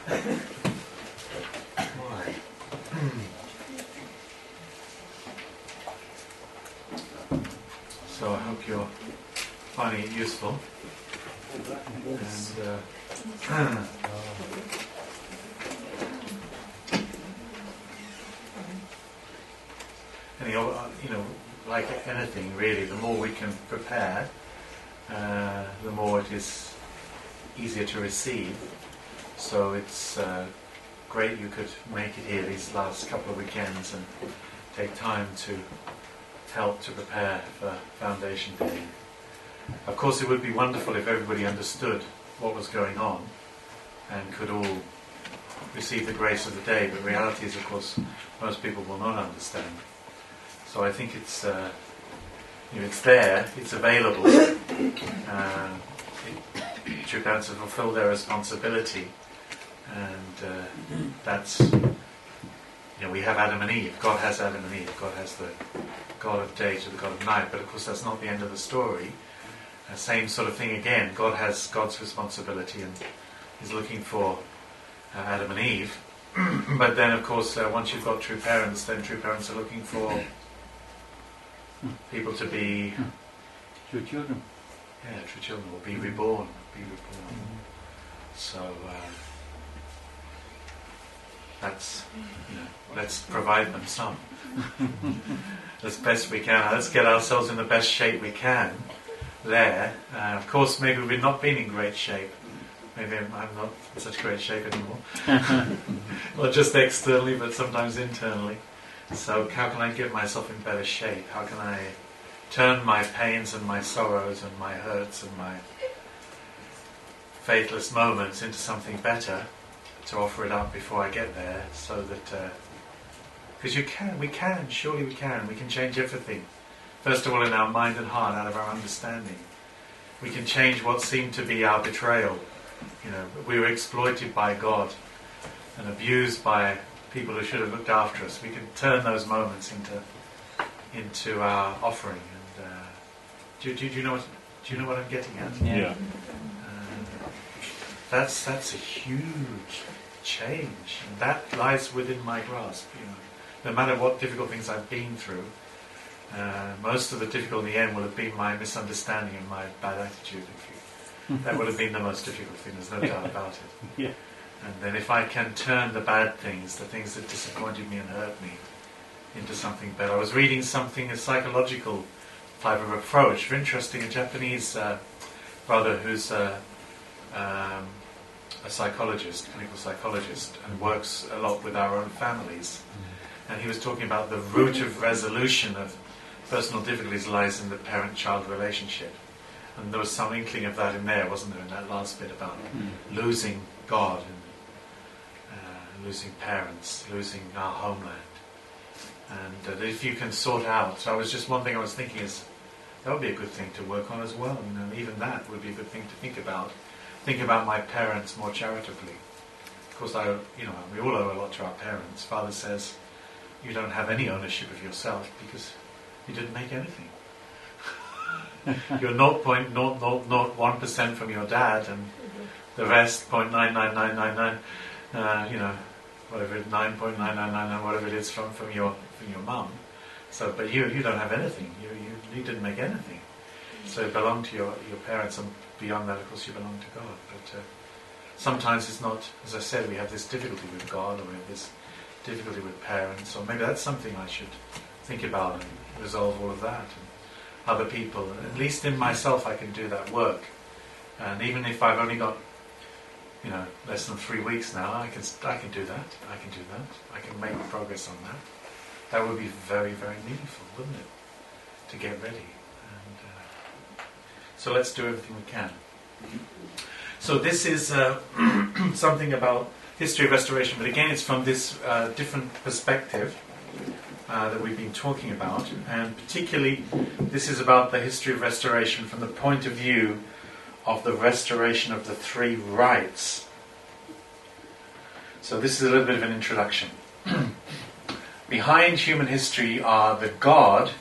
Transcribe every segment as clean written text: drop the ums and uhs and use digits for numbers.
Right. So I hope you're finding it useful. And like anything really, the more we can prepare, the more it is easier to receive. So it's great you could make it here these last couple of weekends and take time to help to prepare for Foundation Day. Of course, it would be wonderful if everybody understood what was going on and could all receive the grace of the day, but reality is, of course, most people will not understand. So I think it's it's there, it's available. True parents have fulfilled their responsibility, and that's, we have Adam and Eve. God has Adam and Eve. God has the God of day to the God of night. But of course, that's not the end of the story. Same sort of thing again. God has God's responsibility and is looking for Adam and Eve. But then, of course, once you've got true parents, then true parents are looking for people to be true children. Yeah, true children will be reborn. So that's, let's provide them some as best we can. Let's get ourselves in the best shape we can there. Of course, maybe we've not been in great shape. Maybe I'm not in such great shape anymore. Not just externally, but sometimes internally. So how can I get myself in better shape? How can I turn my pains and my sorrows and my hurts and my faithless moments into something better, to offer it up before I get there, so that because surely we can change everything. First of all, in our mind and heart, out of our understanding. We can change what seemed to be our betrayal. We were exploited by God and abused by people who should have looked after us. We can turn those moments into our offering. And do you know what I'm getting at? Yeah. That's a huge change, and that lies within my grasp. No matter what difficult things I've been through, most of the difficult in the end will have been my misunderstanding and my bad attitude. That would have been the most difficult thing. There's no doubt about it. Yeah. And then if I can turn the bad things, the things that disappointed me and hurt me, into something better. I was reading something, a psychological type of approach. Interesting, a Japanese brother who's a psychologist, clinical psychologist, and works a lot with our own families. And he was talking about the root of resolution of personal difficulties lies in the parent-child relationship. And there was some inkling of that in there, wasn't there, in that last bit about losing God and losing parents, losing our homeland. And if you can sort out, so one thing I was thinking is, that would be a good thing to work on as well. Even that would be a good thing to think about. Think about my parents more charitably. Of course, we all owe a lot to our parents. Father says, you don't have any ownership of yourself because you didn't make anything. You're 0.0001% from your dad, and the rest 0.99999, whatever 9.9999, whatever it is from your mum. So, but you don't have anything. You didn't make anything. So it belonged to your parents, and beyond that, of course, you belong to God. But sometimes it's not. As I said, we have this difficulty with God, or we have this difficulty with parents, or maybe that's something I should think about and resolve all of that. And other people, at least in myself, I can do that work. And even if I've only got, less than 3 weeks now, I can do that. I can make progress on that. That would be very, very meaningful, wouldn't it? To get ready. And so let's do everything we can. So this is something about history of restoration, but again, it's from this different perspective that we've been talking about, and particularly this is about the history of restoration from the point of view of the restoration of the three rights. So this is a little bit of an introduction. Behind human history are the God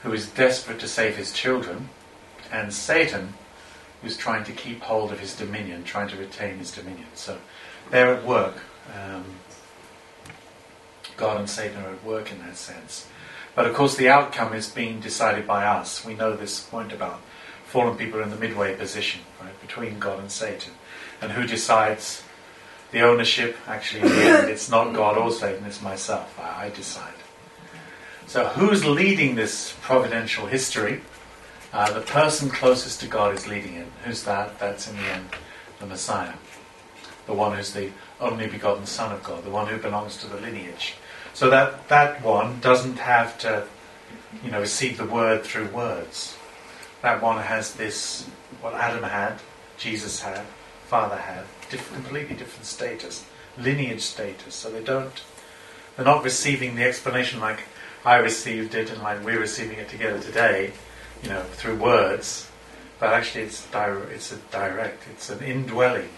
who is desperate to save his children, and Satan who's trying to keep hold of his dominion, trying to retain his dominion. So they're at work. God and Satan are at work in that sense. But of course the outcome is being decided by us. We know this point about fallen people are in the midway position, right, between God and Satan. And who decides the ownership? Actually, in the end, it's not God or Satan, it's myself. I decide. So who's leading this providential history? The person closest to God is leading it. Who's that? That's in the end the Messiah. The one who's the only begotten Son of God, the one who belongs to the lineage. So that one doesn't have to, receive the word through words. That one has this, what Adam had, Jesus had, Father had, completely different status, lineage status. So they're not receiving the explanation like I received it and like we're receiving it together today, through words. But actually it's an indwelling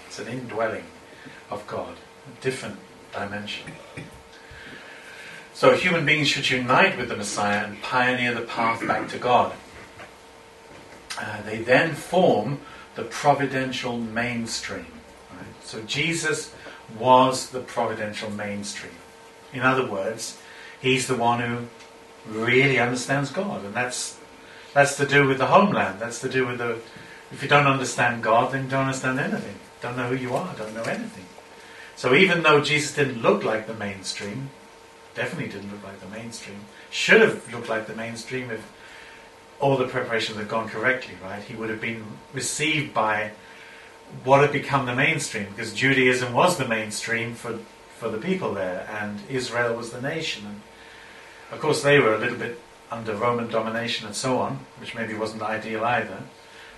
of God, a different dimension. So human beings should unite with the Messiah and pioneer the path back to God. They then form the providential mainstream. Right? So Jesus was the providential mainstream. In other words, he's the one who really understands God, and that's to do with the homeland. That's to do with if you don't understand God, then you don't understand anything. Don't know who you are, don't know anything. So even though Jesus didn't look like the mainstream, definitely didn't look like the mainstream, should have looked like the mainstream if all the preparations had gone correctly, right? He would have been received by what had become the mainstream, because Judaism was the mainstream for the people there, and Israel was the nation. And of course they were a little bit under Roman domination and so on, which maybe wasn't ideal either.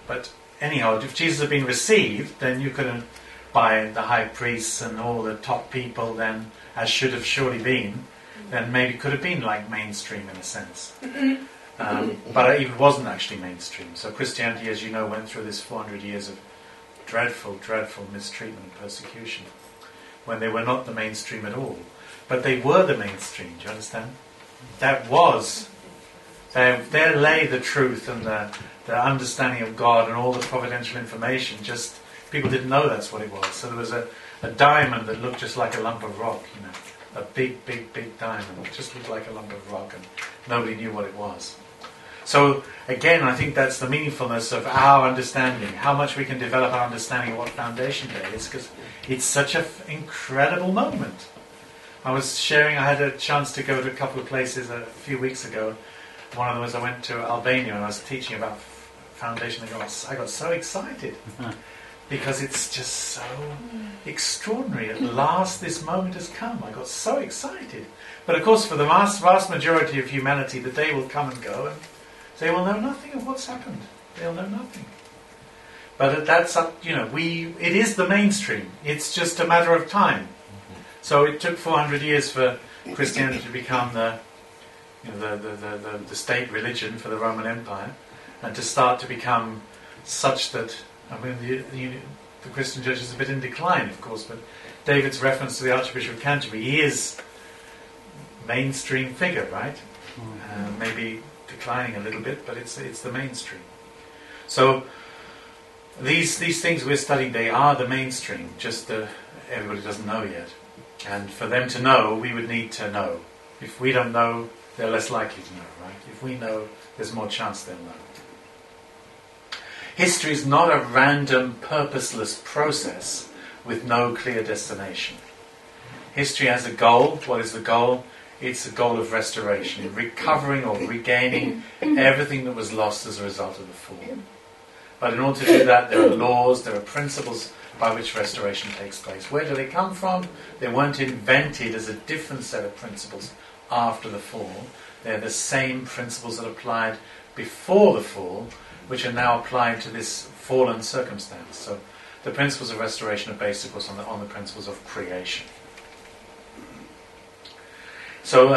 But anyhow, if Jesus had been received, then you could have, by the high priests and all the top people, then, as should have surely been, then maybe could have been like mainstream in a sense. But it wasn't actually mainstream. So Christianity, as you know, went through this 400 years of dreadful, dreadful mistreatment and persecution, when they were not the mainstream at all. But they were the mainstream, do you understand? There lay the truth and the understanding of God and all the providential information. Just people didn't know that's what it was. So there was a diamond that looked just like a lump of rock, a big, big, big diamond. It just looked like a lump of rock, and nobody knew what it was. So again, I think that's the meaningfulness of our understanding, how much we can develop our understanding of what Foundation Day is, because it's such an incredible moment. I had a chance to go to a couple of places a few weeks ago. One of them was I went to Albania and I was teaching about Foundation Day. I got so excited because it's just so extraordinary. At last this moment has come. I got so excited. But of course for the vast majority of humanity, the day will come and go and they will know nothing of what's happened. They'll know nothing. But that's up, it is the mainstream. It's just a matter of time. So it took 400 years for Christianity to become the state religion for the Roman Empire, and to start to become such that, the Christian church is a bit in decline, of course, but David's reference to the Archbishop of Canterbury, he is mainstream figure, right? Maybe declining a little bit, but it's the mainstream. So these things we're studying, they are the mainstream, just everybody doesn't know yet. And for them to know, we would need to know. If we don't know, they're less likely to know, right? If we know, there's more chance they'll know. History is not a random, purposeless process with no clear destination. History has a goal. What is the goal? It's a goal of restoration, recovering or regaining everything that was lost as a result of the fall. But in order to do that, there are laws, there are principles by which restoration takes place. Where do they come from? They weren't invented as a different set of principles after the fall. They're the same principles that applied before the fall, which are now applied to this fallen circumstance. So the principles of restoration are based, of course, on the principles of creation. So,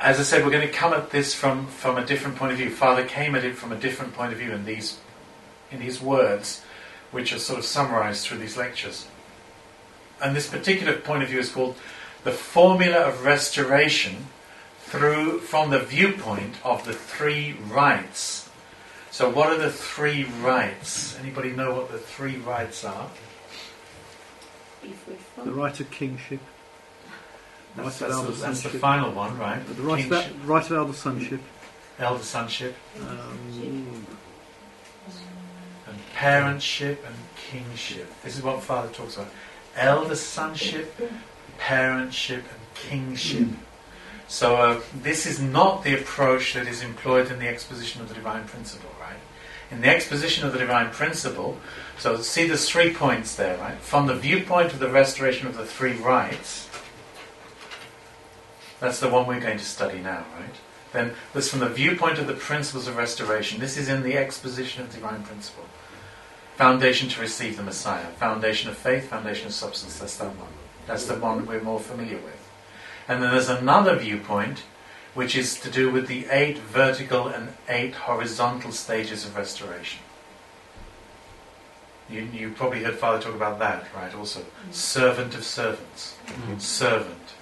as I said, we're going to come at this from a different point of view. Father came at it from a different point of view in these words, which are sort of summarized through these lectures. And this particular point of view is called the formula of restoration from the viewpoint of the three rights So what are the three rights? Anybody know what the three rights are? The right of kingship. That's the final one, right? The right of elder sonship. Elder sonship. And parentship and kingship. This is what Father talks about. Elder sonship, parentship and kingship. So this is not the approach that is employed in the exposition of the divine principle, right? In the exposition of the divine principle, so see there's 3 points there, right? From the viewpoint of the restoration of the three rights, that's the one we're going to study now, right? Then there's from the viewpoint of the principles of restoration. This is in the exposition of divine principle. Foundation to receive the Messiah. Foundation of faith, foundation of substance. That's that one. That's the one we're more familiar with. And then there's another viewpoint which is to do with the 8 vertical and 8 horizontal stages of restoration. You probably heard Father talk about that, right? Also, servant of servants, servant,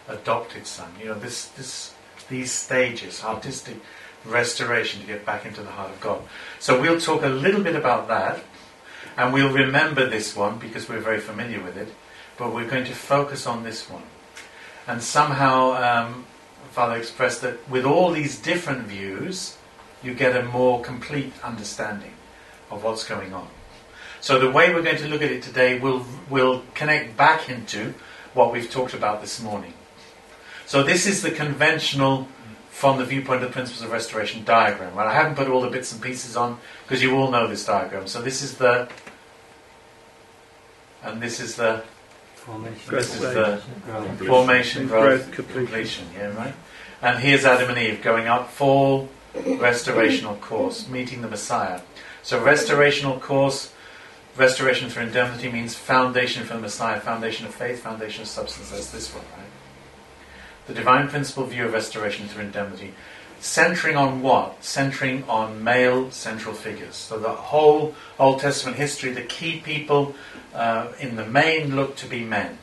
adopted son. You know, these stages, artistic restoration to get back into the heart of God. So we'll talk a little bit about that, and we'll remember this one because we're very familiar with it, but we're going to focus on this one. And somehow Father expressed that with all these different views, you get a more complete understanding of what's going on. So the way we're going to look at it today will connect back into what we've talked about this morning. So this is the conventional, from the viewpoint of the principles of restoration, diagram. Right? I haven't put all the bits and pieces on because you all know this diagram. So this is the, and this is the formation, growth, completion. Yeah, right. And here's Adam and Eve going up, fall, restorational course, meeting the Messiah. So restorational course. Restoration through indemnity means foundation for the Messiah, foundation of faith, foundation of substance. That's this one, right? The divine principle view of restoration through indemnity. Centering on what? Centering on male central figures. So the whole Old Testament history, the key people in the main look to be men.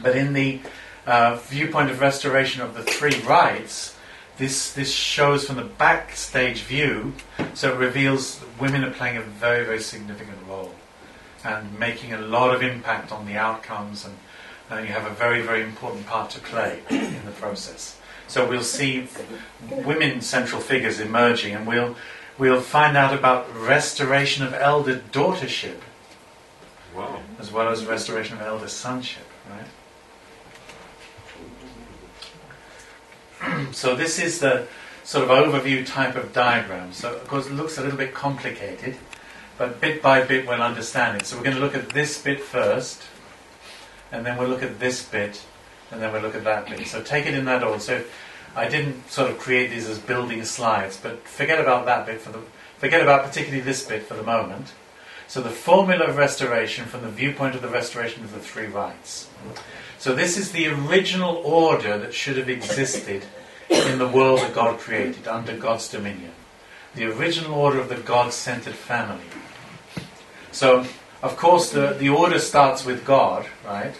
But in the viewpoint of restoration of the three rights, this shows from the backstage view, so it reveals women are playing a very, very significant role and making a lot of impact on the outcomes, and you have a very, very important part to play in the process. So we'll see women central figures emerging, and we'll find out about restoration of elder daughtership, wow, as well as restoration of elder sonship, right? So this is the sort of overview type of diagram. So of course it looks a little bit complicated, but bit by bit we'll understand it. So we're going to look at this bit first, and then we'll look at this bit, and then we'll look at that bit. So take it in that order. So I didn't sort of create these as building slides, but forget about that bit forget about particularly this bit for the moment. So the formula of restoration from the viewpoint of the restoration of the three rights. So this is the original order that should have existed in the world that God created under God's dominion. The original order of the God-centered family. So, of course, the order starts with God, right?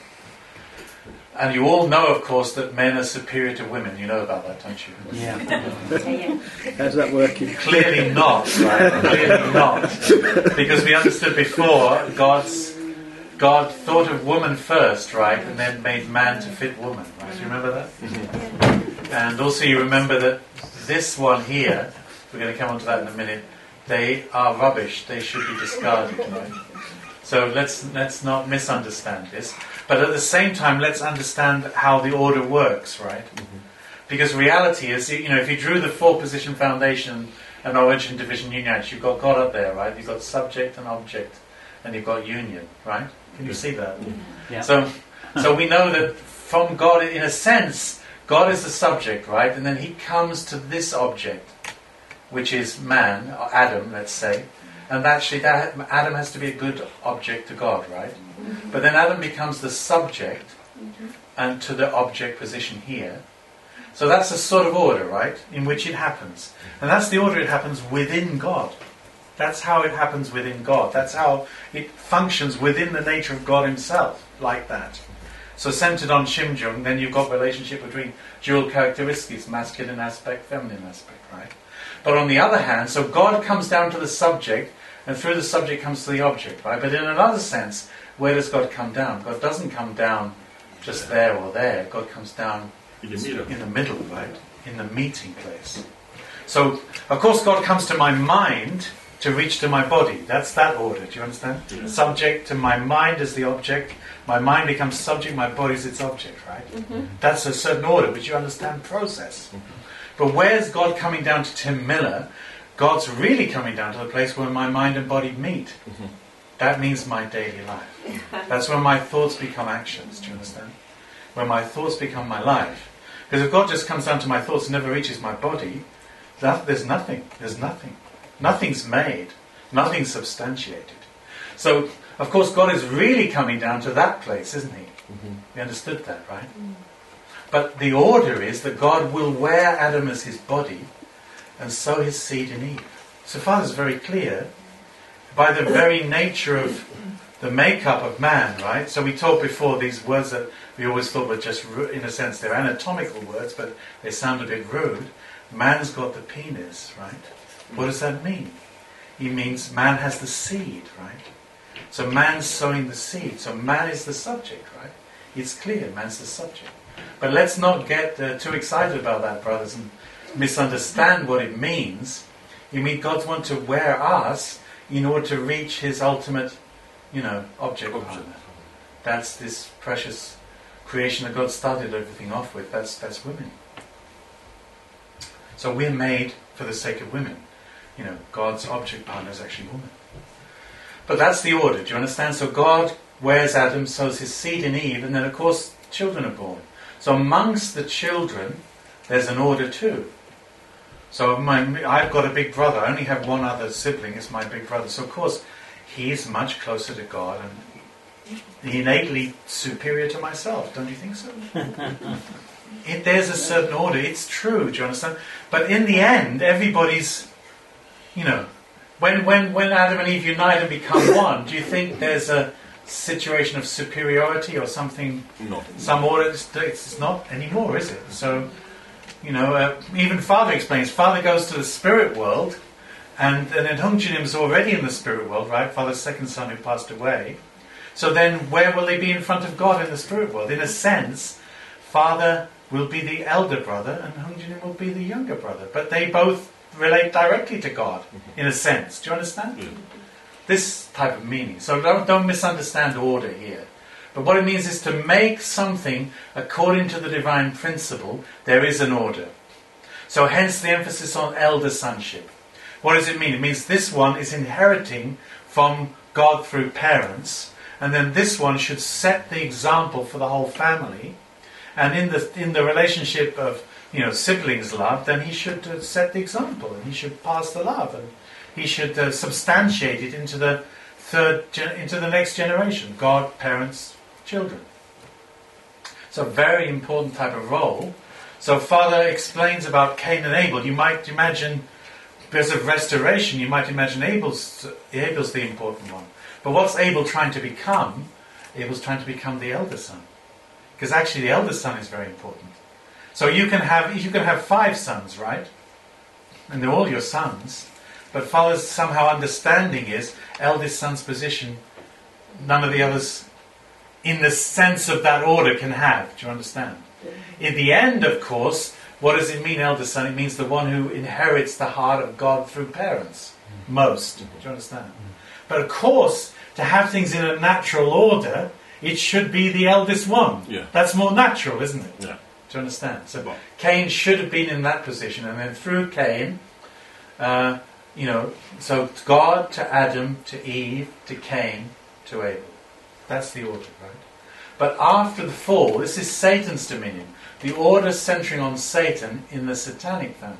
And you all know, of course, that men are superior to women. You know about that, don't you? Yeah. How's that working? Clearly not, right? Clearly not. Because we understood before, God thought of woman first, right? And then made man to fit woman, right? You remember that? Mm-hmm. And also you remember that this one here, we're going to come on to that in a minute, they are rubbish. They should be discarded, right? So let's not misunderstand this. But at the same time, let's understand how the order works, right? Mm-hmm. Because reality is, you know, if you drew the four-position foundation and origin, division, union, you've got God up there, right? You've got subject and object, and you've got union, right? Can you see that? Yeah. So we know that from God, in a sense, God is the subject, right? And then he comes to this object, which is man, or Adam, let's say. And actually, Adam has to be a good object to God, right? But then Adam becomes the subject and to the object position here. So that's a sort of order, right? In which it happens. And that's the order it happens within God. That's how it happens within God. That's how it functions within the nature of God himself, like that. So centered on Shimjung, then you've got relationship between dual characteristics, masculine aspect, feminine aspect, right? But on the other hand, so God comes down to the subject, and through the subject comes to the object, right? But in another sense, where does God come down? God doesn't come down just there or there. God comes down in the middle, right? In the meeting place. So, of course, God comes to my mind to reach to my body. That's that order, do you understand? Yeah. Subject to my mind is the object. My mind becomes subject, my body is its object, right? Mm-hmm. That's a certain order, which you understand process. But where's God coming down to Tim Miller? God's really coming down to the place where my mind and body meet. That means my daily life. That's when my thoughts become actions, do you understand? When my thoughts become my life. Because if God just comes down to my thoughts and never reaches my body, there's nothing. There's nothing. Nothing's made. Nothing's substantiated. So, of course, God is really coming down to that place, isn't He? We understood that, right? But the order is that God will wear Adam as His body and sow His seed in Eve. So far, it's very clear. By the very nature of the makeup of man, right? So we talked before these words that we always thought were just, in a sense, they're anatomical words, but they sound a bit rude. Man's got the penis, right? What does that mean? It means man has the seed, right? So man's sowing the seed. So man is the subject, right? It's clear, man's the subject. But let's not get too excited about that, brothers, and misunderstand what it means. You mean God wants to wear us in order to reach His ultimate, object. That's this precious creation that God started everything off with. That's women. So we're made for the sake of women. God's object partner is actually woman. But that's the order, do you understand? So God wears Adam, sows his seed in Eve, and then of course children are born. So amongst the children, there's an order too. So I've got a big brother. I only have one other sibling. It's my big brother. So of course, he's much closer to God and innately superior to myself. Don't you think so? There's a certain order. It's true. Do you understand? But in the end, everybody's, when Adam and Eve unite and become one, do you think there's a situation of superiority or something? No. Some order? It's not anymore, is it? So. Even Father explains, Father goes to the spirit world, and then Hungjinim already in the spirit world, right? Father's second son who passed away. So then where will they be in front of God in the spirit world? In a sense, Father will be the elder brother and Hungjinim will be the younger brother. But they both relate directly to God, in a sense. Do you understand? Yeah. This type of meaning. So don't misunderstand order here. But what it means is to make something according to the divine principle, there is an order. So hence the emphasis on elder sonship. What does it mean? It means this one is inheriting from God through parents, and then this one should set the example for the whole family. And in the relationship of siblings love, then he should set the example, and he should pass the love, and he should substantiate it into the next generation. God, parents, children. It's a very important type of role. So Father explains about Cain and Abel. You might imagine, because of restoration, you might imagine Abel's the important one. But what's Abel trying to become? Abel's trying to become the elder son. Because actually the elder son is very important. So you can have 5 sons, right? And they're all your sons. But Father's somehow understanding is, eldest son's position, none of the others in the sense of that order can have. Do you understand? In the end, of course, what does it mean, elder son? It means the one who inherits the heart of God through parents. Most. Do you understand? But of course, to have things in a natural order, it should be the eldest one. Yeah. That's more natural, isn't it? Yeah. Do you understand? So Cain should have been in that position, and then through Cain, so God to Adam, to Eve, to Cain, to Abel. That's the order, right? But after the fall, this is Satan's dominion. The order centering on Satan in the satanic family.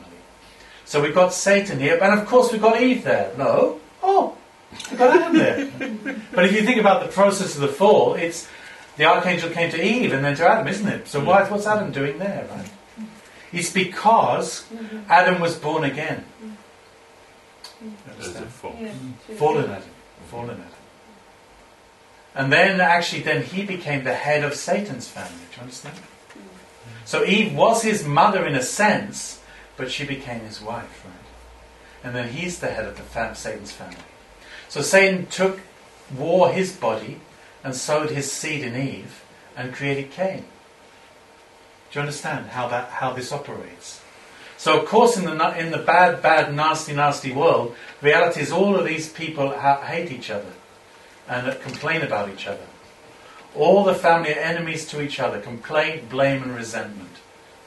So we've got Satan here, and of course we've got Eve there. No? Oh, we've got Adam there. But if you think about the process of the fall, it's the archangel came to Eve and then to Adam, isn't it? So what's Adam doing there, right? It's because Adam was born again. As a fall. Fallen Adam. And then he became the head of Satan's family. Do you understand? So Eve was his mother in a sense, but she became his wife, right? and then he's the head of Satan's family. So Satan wore his body and sowed his seed in Eve and created Cain. Do you understand how this operates? So of course in the bad, nasty world, the reality is all of these people hate each other and complain about each other. All the family are enemies to each other. Complaint, blame and resentment.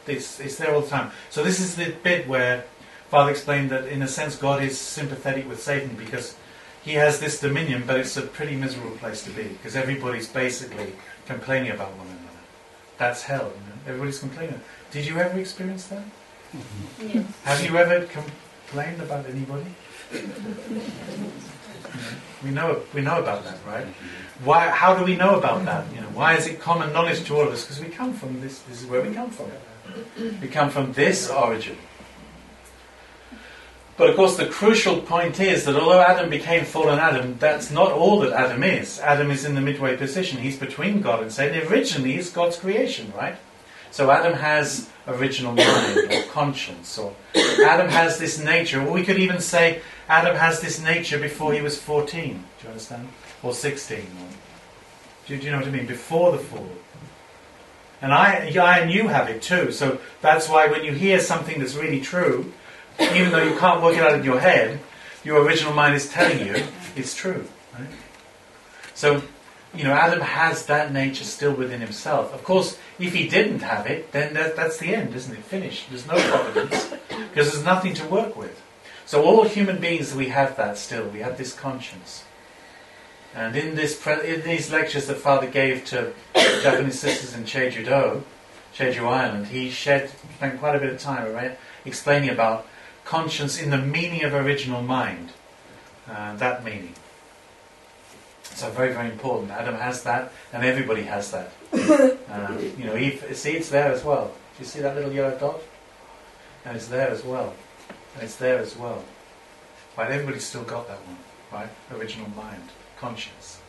It's there all the time. So this is the bit where Father explained that in a sense God is sympathetic with Satan because he has this dominion, but it's a pretty miserable place to be because everybody's basically complaining about one another. That's hell. Everybody's complaining. Did you ever experience that? Yes. Have you ever complained about anybody? We know about that, right? Why? How do we know about that? Why is it common knowledge to all of us? Because we come from this. This is where we come from. We come from this origin. But of course, the crucial point is that although Adam became fallen Adam, that's not all that Adam is. Adam is in the midway position. He's between God and Satan. Originally, he's God's creation, right? So Adam has original mind or conscience, or Adam has this nature. Or we could even say Adam has this nature before he was 14. Do you understand? Or 16. Do you know what I mean? Before the fall. And I and you have it too. So that's why when you hear something that's really true, even though you can't work it out in your head, your original mind is telling you it's true. Right? So, Adam has that nature still within himself. Of course, if he didn't have it, then that's the end, isn't it? Finished. There's no providence because there's nothing to work with. So all human beings, we have that still. We have this conscience. And in these lectures that Father gave to Japanese sisters in Jeju Island, he spent quite a bit of time, right, explaining about conscience in the meaning of original mind. That meaning. So very, very important. Adam has that, and everybody has that. Eve, see, it's there as well. Do you see that little yellow dot? And it's there as well. And it's there as well. Right, everybody's still got that one, right? Original mind, conscience.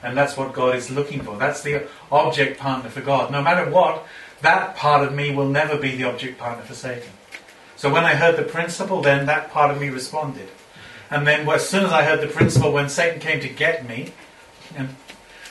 And that's what God is looking for. That's the object partner for God. No matter what, that part of me will never be the object partner for Satan. So when I heard the principle, then that part of me responded. And then as soon as I heard the principle, when Satan came to get me, and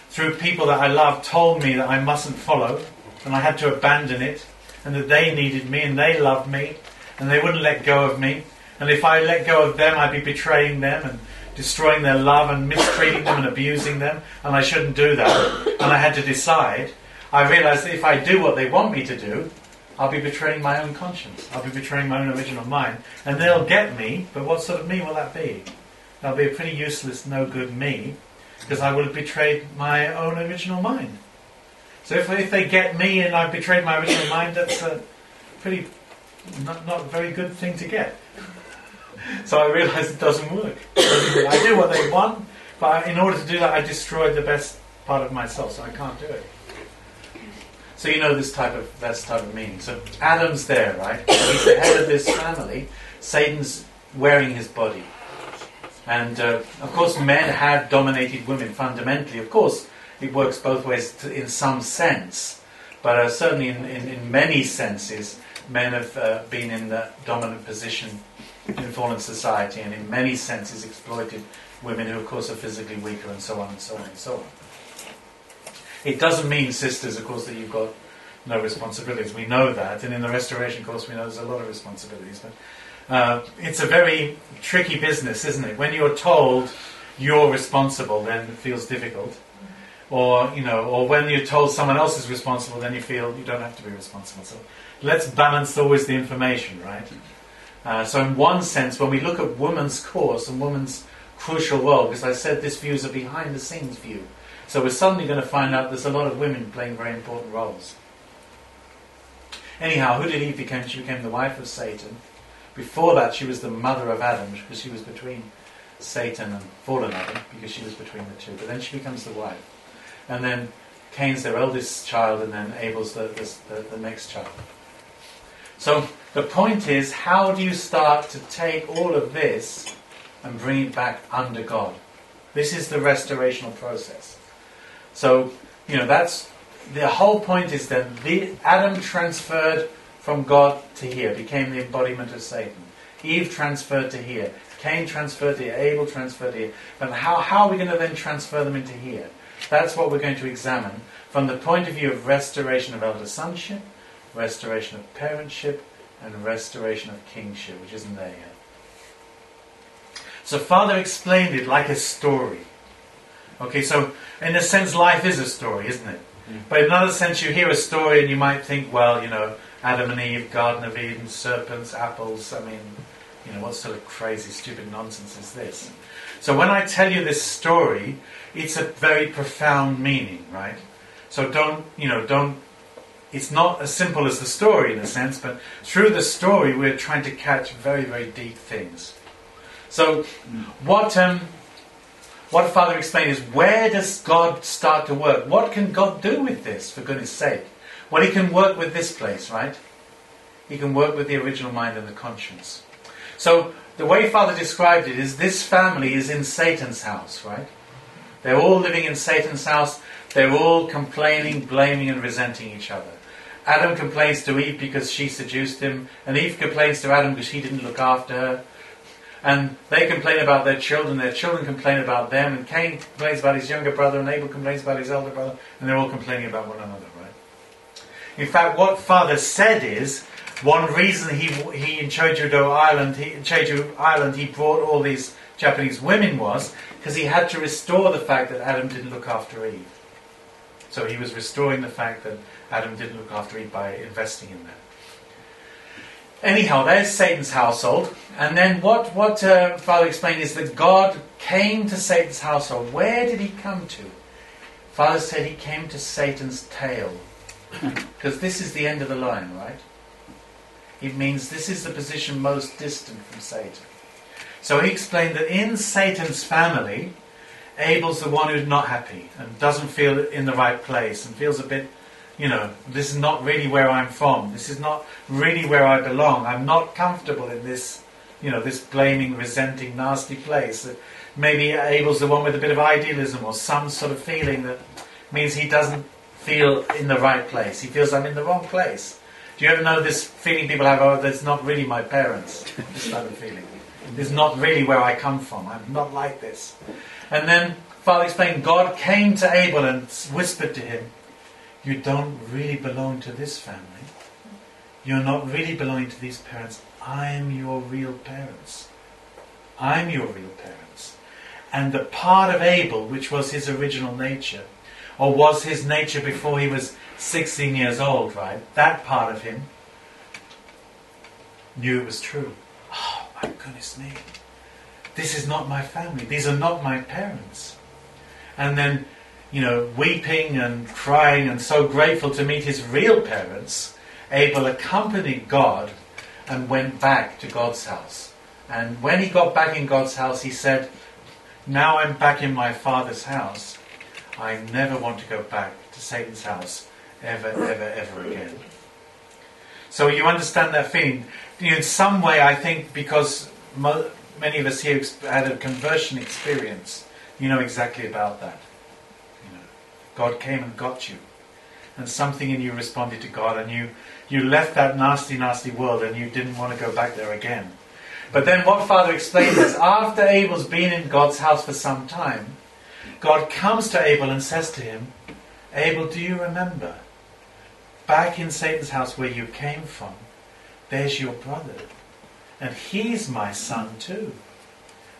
through people that I loved told me that I mustn't follow, and I had to abandon it, and that they needed me, and they loved me, and they wouldn't let go of me, and if I let go of them, I'd be betraying them, and destroying their love, and mistreating them, and abusing them, and I shouldn't do that, and I had to decide. I realised that if I do what they want me to do, I'll be betraying my own conscience. I'll be betraying my own original mind. And they'll get me, but what sort of me will that be? That'll be a pretty useless, no good me, because I will have betrayed my own original mind. So if they get me and I've betrayed my original mind, that's a pretty not very good thing to get. So I realised it doesn't work. I do what they want, but in order to do that, I destroyed the best part of myself, so I can't do it. So this type of meaning. So Adam's there, right? He's the head of this family. Satan's wearing his body. And of course men have dominated women fundamentally. Of course it works both ways in some sense. But certainly in many senses men have been in the dominant position in fallen society, and in many senses exploited women who of course are physically weaker, and so on and so on and so on. It doesn't mean, sisters, of course, that you've got no responsibilities. We know that, and in the restoration course we know there's a lot of responsibilities. But it's a very tricky business, isn't it? When you're told you're responsible, then it feels difficult. Or when you're told someone else is responsible, then you feel you don't have to be responsible. So let's balance always the information, right? So in one sense, when we look at woman's course and woman's crucial role, because I said this view is a behind-the-scenes view, so we're suddenly going to find out there's a lot of women playing very important roles. Anyhow, who did Eve become? She became the wife of Satan. Before that, she was the mother of Adam, because she was between Satan and fallen Adam, because she was between the two. But then she becomes the wife. And then Cain's their eldest child, and then Abel's the next child. So the point is, how do you start to take all of this and bring it back under God? This is the restorational process. So, that's the whole point is that Adam transferred from God to here, became the embodiment of Satan. Eve transferred to here. Cain transferred here, Abel transferred here. But how are we going to then transfer them into here? That's what we're going to examine from the point of view of restoration of elder sonship, restoration of parentship, and restoration of kingship, which isn't there yet. So Father explained it like a story. Okay, so in a sense life is a story, isn't it? But in another sense you hear a story and you might think, well, Adam and Eve, Garden of Eden, serpents, apples, what sort of crazy, stupid nonsense is this? So when I tell you this story, it's a very profound meaning, right? So it's not as simple as the story in a sense, but through the story we're trying to catch very, very deep things. So what Father explained is, where does God start to work? What can God do with this, for goodness sake? Well, He can work with this place, right? He can work with the original mind and the conscience. So the way Father described it is, this family is in Satan's house, right? They're all living in Satan's house. They're all complaining, blaming and resenting each other. Adam complains to Eve because she seduced him, and Eve complains to Adam because he didn't look after her. And they complain about their children complain about them, and Cain complains about his younger brother, and Abel complains about his elder brother, and they're all complaining about one another, right? In fact, what Father said is, one reason he in Jeju Island, he brought all these Japanese women was because he had to restore the fact that Adam didn't look after Eve. So he was restoring the fact that Adam didn't look after Eve by investing in that. Anyhow, there's Satan's household. And then what Father explained is that God came to Satan's household. Where did He come to? Father said He came to Satan's tail. Because this is the end of the line, right? It means this is the position most distant from Satan. So he explained that in Satan's family, Abel's the one who's not happy and doesn't feel in the right place and feels a bit, this is not really where I'm from. This is not really where I belong. I'm not comfortable in this, this blaming, resenting, nasty place. Maybe Abel's the one with a bit of idealism or some sort of feeling that means he doesn't feel in the right place. He feels I'm in the wrong place. Do you ever know this feeling people have, oh, that's not really my parents? This type of feeling. This is not really where I come from. I'm not like this. And then Father explained, God came to Abel and whispered to him, you don't really belong to this family. You're not really belonging to these parents. I'm your real parents. I'm your real parents. And the part of Abel, which was his original nature, or was his nature before he was 16 years old, right? That part of him knew it was true. Oh, my goodness me. This is not my family. These are not my parents. And then, weeping and crying and so grateful to meet his real parents, Abel accompanied God and went back to God's house. And when he got back in God's house, he said, now I'm back in my Father's house. I never want to go back to Satan's house ever, ever, ever again. So you understand that feeling. In some way, I think, because many of us here had a conversion experience, you know exactly about that. God came and got you. And something in you responded to God, and you left that nasty, nasty world, and you didn't want to go back there again. But then what Father explained is, after Abel's been in God's house for some time, God comes to Abel and says to him, Abel, do you remember? Back in Satan's house where you came from, there's your brother. And he's my son too.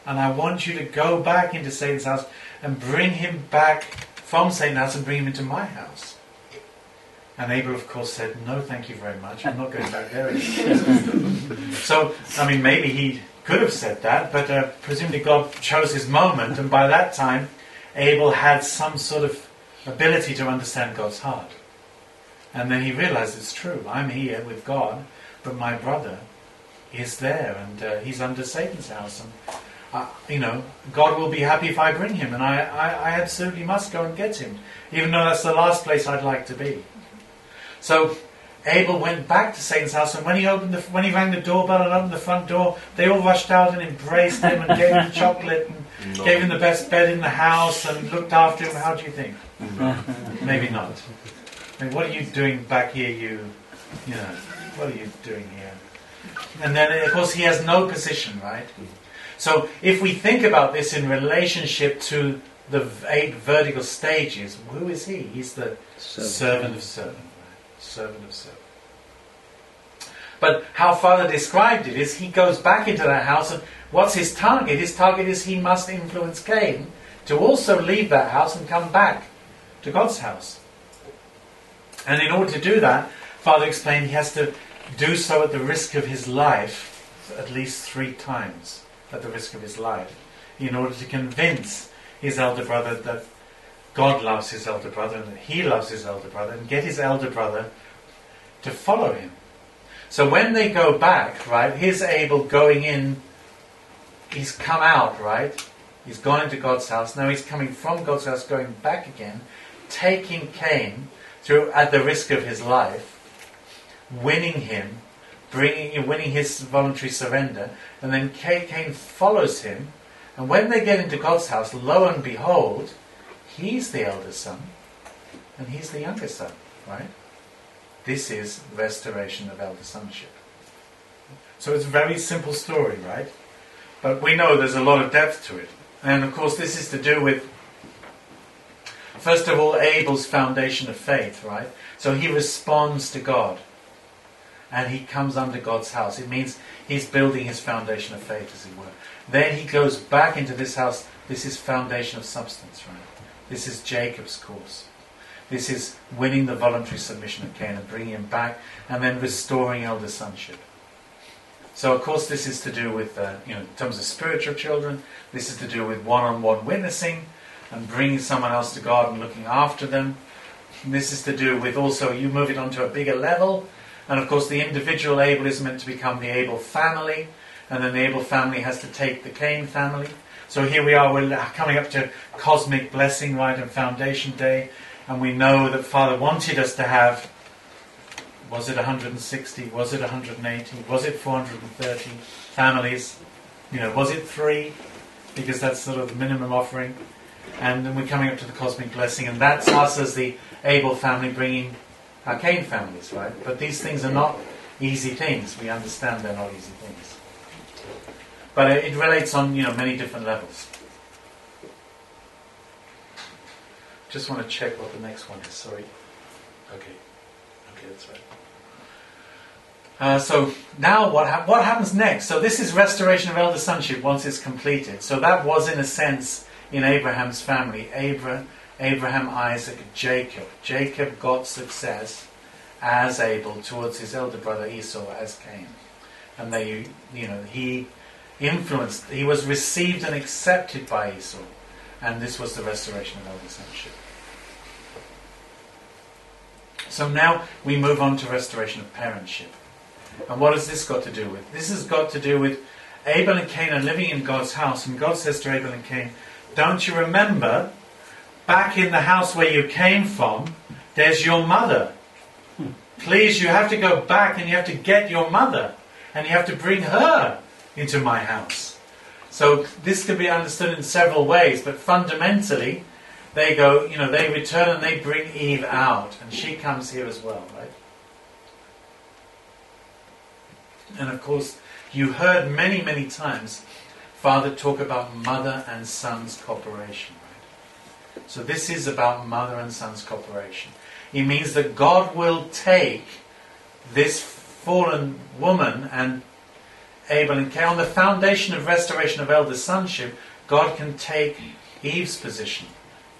And I want you to go back into Satan's house and bring him back from Satan's house and bring him into my house. And Abel, of course, said, no, thank you very much. I'm not going back there again. So, maybe he could have said that, but presumably God chose his moment, and by that time, Abel had some sort of ability to understand God's heart. And then he realized it's true. I'm here with God, but my brother is there, and he's under Satan's house. And, God will be happy if I bring him, and I absolutely must go and get him, even though that's the last place I'd like to be. So Abel went back to Satan's house, and when he rang the doorbell and opened the front door, they all rushed out and embraced him and gave him chocolate and gave him the best bed in the house and looked after him. How do you think? Maybe not. What are you doing back here, what are you doing here? And then, of course, he has no position, right? So if we think about this in relationship to the 8 vertical stages, who is he? He's the servant of servant. Right? Servant of servant. But how Father described it is he goes back into that house, and what's his target? His target is he must influence Cain to also leave that house and come back to God's house. And in order to do that, Father explained he has to do so at the risk of his life, at least 3 times at the risk of his life, in order to convince his elder brother that God loves his elder brother and that he loves his elder brother, and get his elder brother to follow him. So when they go back, right, here's Abel going in, he's come out, right, he's gone into God's house, now he's coming from God's house, going back again, taking Cain through at the risk of his life, winning him, winning his voluntary surrender, and then Cain follows him, and when they get into God's house, lo and behold, he's the elder son, and he's the younger son, right? This is restoration of elder sonship. So it's a very simple story, right? But we know there's a lot of depth to it. And of course this is to do with, first of all, Abel's foundation of faith, right? So he responds to God. And he comes under God's house. It means he's building his foundation of faith, as it were. Then he goes back into this house. This is foundation of substance, right? This is Jacob's course. This is winning the voluntary submission of Cain and bringing him back, and then restoring elder sonship. So, of course, this is to do with, in terms of spiritual children, this is to do with one-on-one witnessing and bringing someone else to God and looking after them. And this is to do with also, you move it onto a bigger level, and of course the individual Abel is meant to become the Abel family, and then the Abel family has to take the Cain family. So here we are, we're coming up to cosmic blessing, right, and Foundation Day, and we know that Father wanted us to have, was it 160, was it 180, was it 430 families, was it 3, because that's sort of the minimum offering, and then we're coming up to the cosmic blessing, and that's us as the Abel family bringing our Cain families, right? But these things are not easy things. We understand they're not easy things. But it relates on, many different levels. Just want to check what the next one is, sorry. Okay, that's right. So now what happens next? So this is restoration of elder sonship once it's completed. So that was in a sense in Abraham's family. Abraham, Isaac, Jacob. Jacob got success as Abel towards his elder brother Esau as Cain. And he influenced, he was received and accepted by Esau. And this was the restoration of elder sonship. So now we move on to restoration of parentship. And what has this got to do with? This has got to do with Abel and Cain are living in God's house, and God says to Abel and Cain, don't you remember, back in the house where you came from, there's your mother. Please, you have to go back and you have to get your mother, and you have to bring her into my house. So this could be understood in several ways, but fundamentally, they go, they return and they bring Eve out, and she comes here as well, right? And of course, you heard many, many times Father talk about mother and son's cooperation, right? So this is about mother and son's cooperation. It means that God will take this fallen woman and Abel and Cain on the foundation of restoration of elder sonship. God can take Eve's position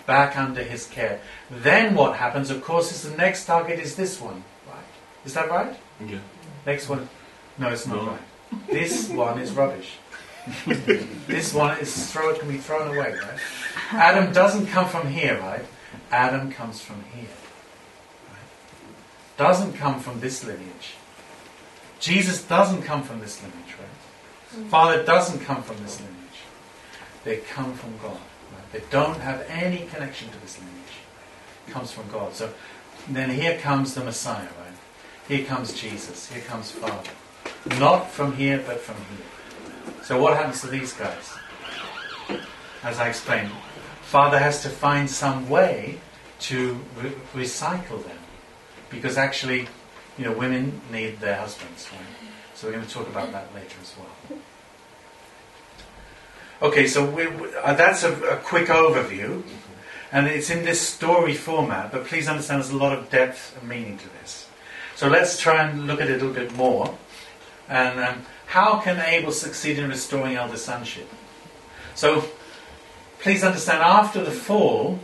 back under his care. Then what happens, of course, is the next target is this one, right? Is that right? Yeah. Next one. No, it's not right. This one is rubbish. This one can be thrown away, right? Adam doesn't come from here, right? Adam comes from here. Right? Doesn't come from this lineage. Jesus doesn't come from this lineage, right? Father doesn't come from this lineage. They come from God. Right? They don't have any connection to this lineage. It comes from God. So then here comes the Messiah, right? Here comes Jesus. Here comes Father. Not from here, but from here. So what happens to these guys? As I explained, Father has to find some way to recycle them. Because actually, women need their husbands, right? So we're going to talk about that later as well. Okay, so that's a quick overview, and it's in this story format, but please understand there's a lot of depth and meaning to this. So let's try and look at it a little bit more. And how can Abel succeed in restoring elder sonship? So please understand, after the fall,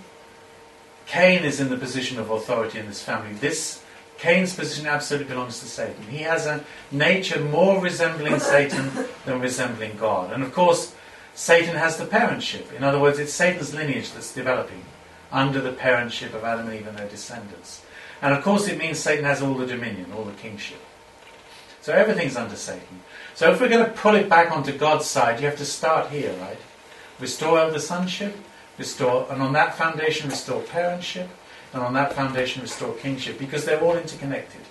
Cain is in the position of authority in this family. Cain's position absolutely belongs to Satan. He has a nature more resembling Satan than resembling God. And of course, Satan has the parentship. In other words, it's Satan's lineage that's developing under the parentship of Adam and Eve and their descendants. And of course it means Satan has all the dominion, all the kingship. So everything's under Satan. So if we're going to pull it back onto God's side, you have to start here, right? Restore elder sonship, and on that foundation restore parentship, and on that foundation restore kingship, because they're all interconnected.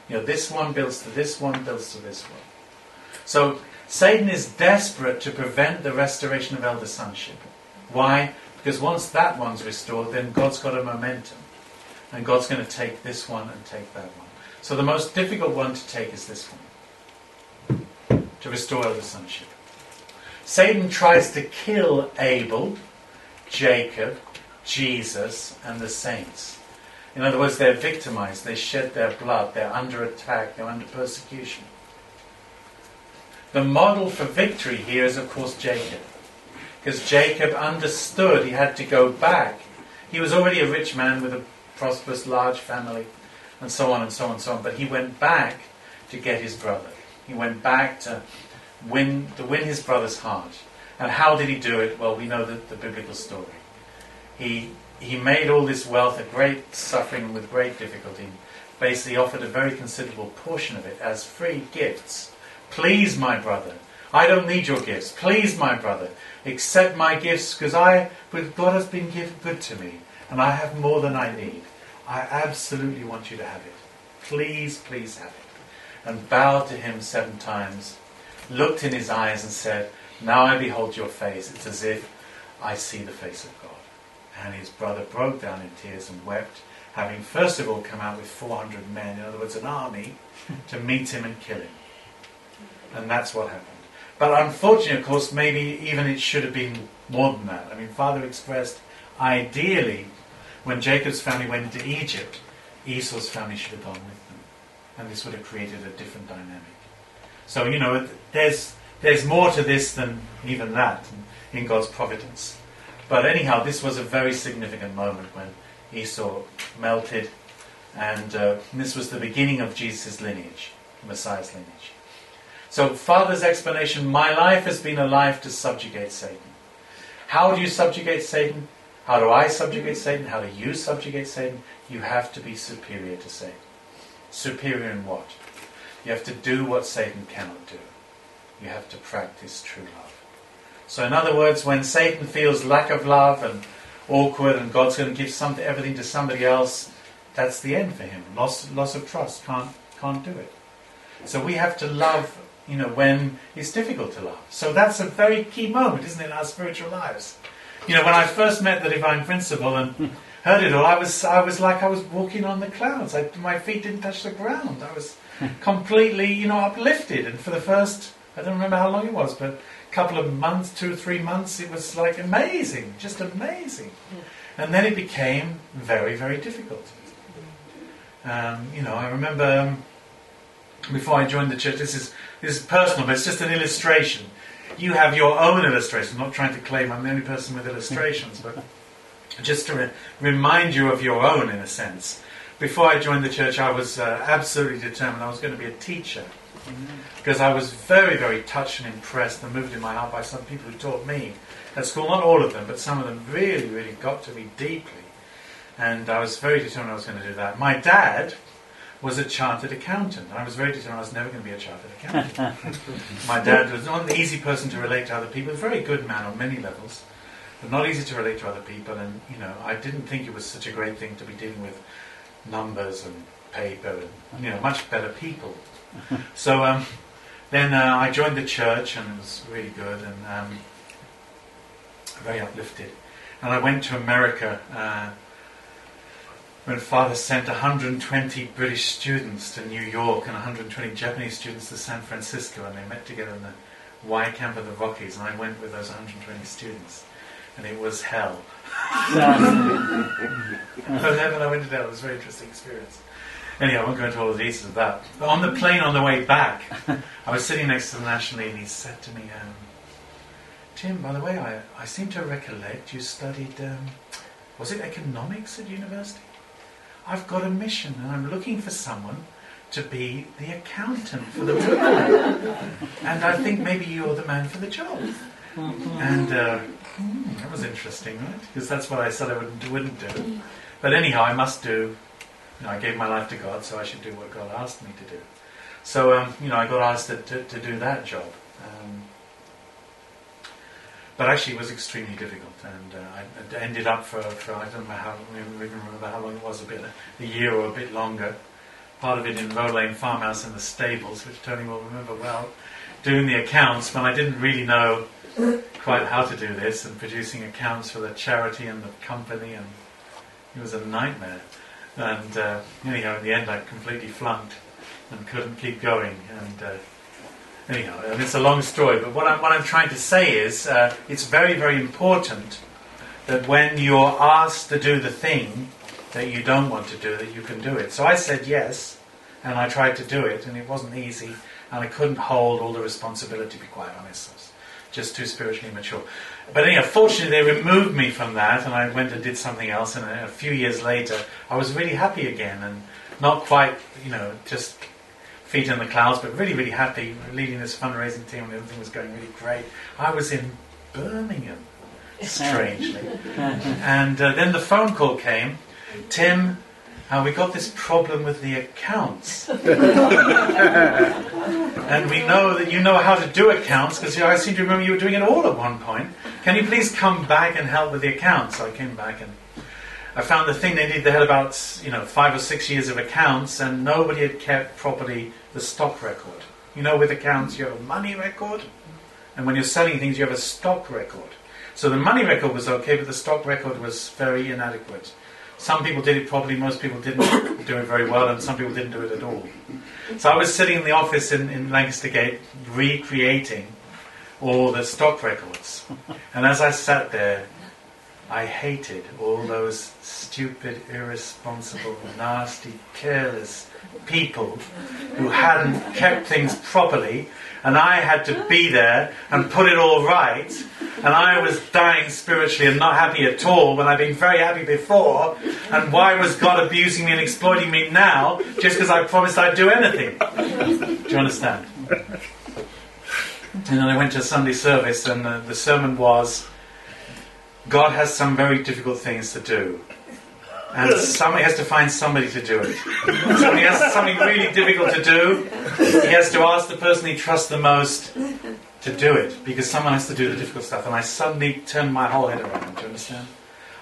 This one builds to this one, builds to this one. So Satan is desperate to prevent the restoration of elder sonship. Why? Because once that one's restored, then God's got a momentum. And God's going to take this one and take that one. So the most difficult one to take is this one. To restore elder sonship. Satan tries to kill Abel, Jacob, Jesus, and the saints. In other words, they're victimized. They shed their blood. They're under attack. They're under persecution. The model for victory here is, of course, Jacob. Because Jacob understood he had to go back. He was already a rich man with a prosperous, large family, and so on and so on and so on. But he went back to get his brother. He went back to win his brother's heart. And how did he do it? Well, we know the biblical story. He made all this wealth at great suffering and with great difficulty. Basically offered a very considerable portion of it as free gifts. Please, my brother. I don't need your gifts. Please, my brother. Accept my gifts, because God has been good to me. And I have more than I need. I absolutely want you to have it. Please, please have it. And bowed to him 7 times. Looked in his eyes and said, now I behold your face. It's as if I see the face of God. And his brother broke down in tears and wept, having first of all come out with 400 men, in other words an army, to meet him and kill him. And that's what happened. But unfortunately, of course, maybe even it should have been more than that. I mean, Father expressed, ideally, when Jacob's family went into Egypt, Esau's family should have gone with them. And this would have created a different dynamic. So, there's more to this than even that in God's providence. But anyhow, this was a very significant moment when Esau melted, and this was the beginning of Jesus' lineage, Messiah's lineage. So Father's explanation, my life has been a life to subjugate Satan. How do you subjugate Satan? How do I subjugate Satan? How do you subjugate Satan? You have to be superior to Satan. Superior in what? You have to do what Satan cannot do. You have to practice true love. So in other words, when Satan feels lack of love and awkward and God's going to give everything to somebody else, that's the end for him. Loss of trust. Can't do it. So we have to love, when it's difficult to love. So that's a very key moment, isn't it, in our spiritual lives? When I first met the Divine Principle and heard it all, I was like I was walking on the clouds. My feet didn't touch the ground. I was completely, uplifted. And for the first, I don't remember how long it was, but a couple of months, 2 or 3 months, it was like amazing, just amazing. And then it became very, very difficult. I remember before I joined the church, this is personal, but it's just an illustration. You have your own illustrations. I'm not trying to claim I'm the only person with illustrations, but just to remind you of your own, in a sense. Before I joined the church, I was absolutely determined I was going to be a teacher, because I was very, very touched and impressed and moved in my heart by some people who taught me at school. Not all of them, but some of them really, really got to me deeply. And I was very determined I was going to do that. My dad was a chartered accountant. I was very determined I was never going to be a chartered accountant. My dad was not an easy person to relate to other people. A very good man on many levels, but not easy to relate to other people. And, I didn't think it was such a great thing to be dealing with numbers and paper and, much better people. So then I joined the church, and it was really good and very uplifted. And I went to America when Father sent 120 British students to New York and 120 Japanese students to San Francisco, and they met together in the Y camp of the Rockies, and I went with those 120 students, and it was hell. When I went to that, it was a very interesting experience. Anyhow, I won't go into all the details of that. But on the plane on the way back, I was sitting next to the National Lead, and he said to me, Tim, by the way, I seem to recollect you studied, was it economics at university? I've got a mission, and I'm looking for someone to be the accountant for the room. And I think maybe you're the man for the job. And that was interesting, right? Because that's what I said I wouldn't do. But anyhow, I must do. I gave my life to God, so I should do what God asked me to do. So, I got asked to do that job. But actually it was extremely difficult, and I ended up for I don't even remember how long it was, a year or a bit longer. Part of it in Row Lane Farmhouse in the stables, which Tony will remember well, doing the accounts when I didn't really know quite how to do this, and producing accounts for the charity and the company, and it was a nightmare. And anyhow, in the end I completely flunked and couldn't keep going. And anyhow, and it's a long story, but what I'm trying to say is it's very, very important that when you're asked to do the thing that you don't want to do, that you can do it. So I said yes, and I tried to do it, and it wasn't easy, and I couldnn't hold all the responsibility, to be quite honest. I was just too spiritually mature. But anyhow, fortunately they removed me from that, and I went and did something else, and a few years later I was really happy again, and not quite, just feet in the clouds, but really, really happy, leading this fundraising team, and everything was going really great. I was in Birmingham, strangely. And then the phone call came, Tim, we got this problem with the accounts. And we know that you know how to do accounts, because I seem to remember you were doing it all at one point. Can you please come back and help with the accounts? So I came back, and I found the thing they did. They had about 5 or 6 years of accounts, and nobody had kept properly the stock record. With accounts you have a money record, and when you're selling things you have a stock record. So the money record was okay, but the stock record was very inadequate. Some people did it properly, most people didn't do it very well, and some people didn't do it at all. So I was sitting in the office in Lancaster Gate recreating all the stock records. And as I sat there, I hated all those stupid, irresponsible, nasty, careless people who hadn't kept things properly, and I had to be there and put it all right, and I was dying spiritually and not happy at all when I'd been very happy before, and why was God abusing me and exploiting me now just because I promised I'd do anything? Do you understand? And then I went to a Sunday service, and the sermon was, God has some very difficult things to do, and somebody has to find somebody to do it. So when he has something really difficult to do, he has to ask the person he trusts the most to do it, because someone has to do the difficult stuff. And I suddenly turned my whole head around. Do you understand?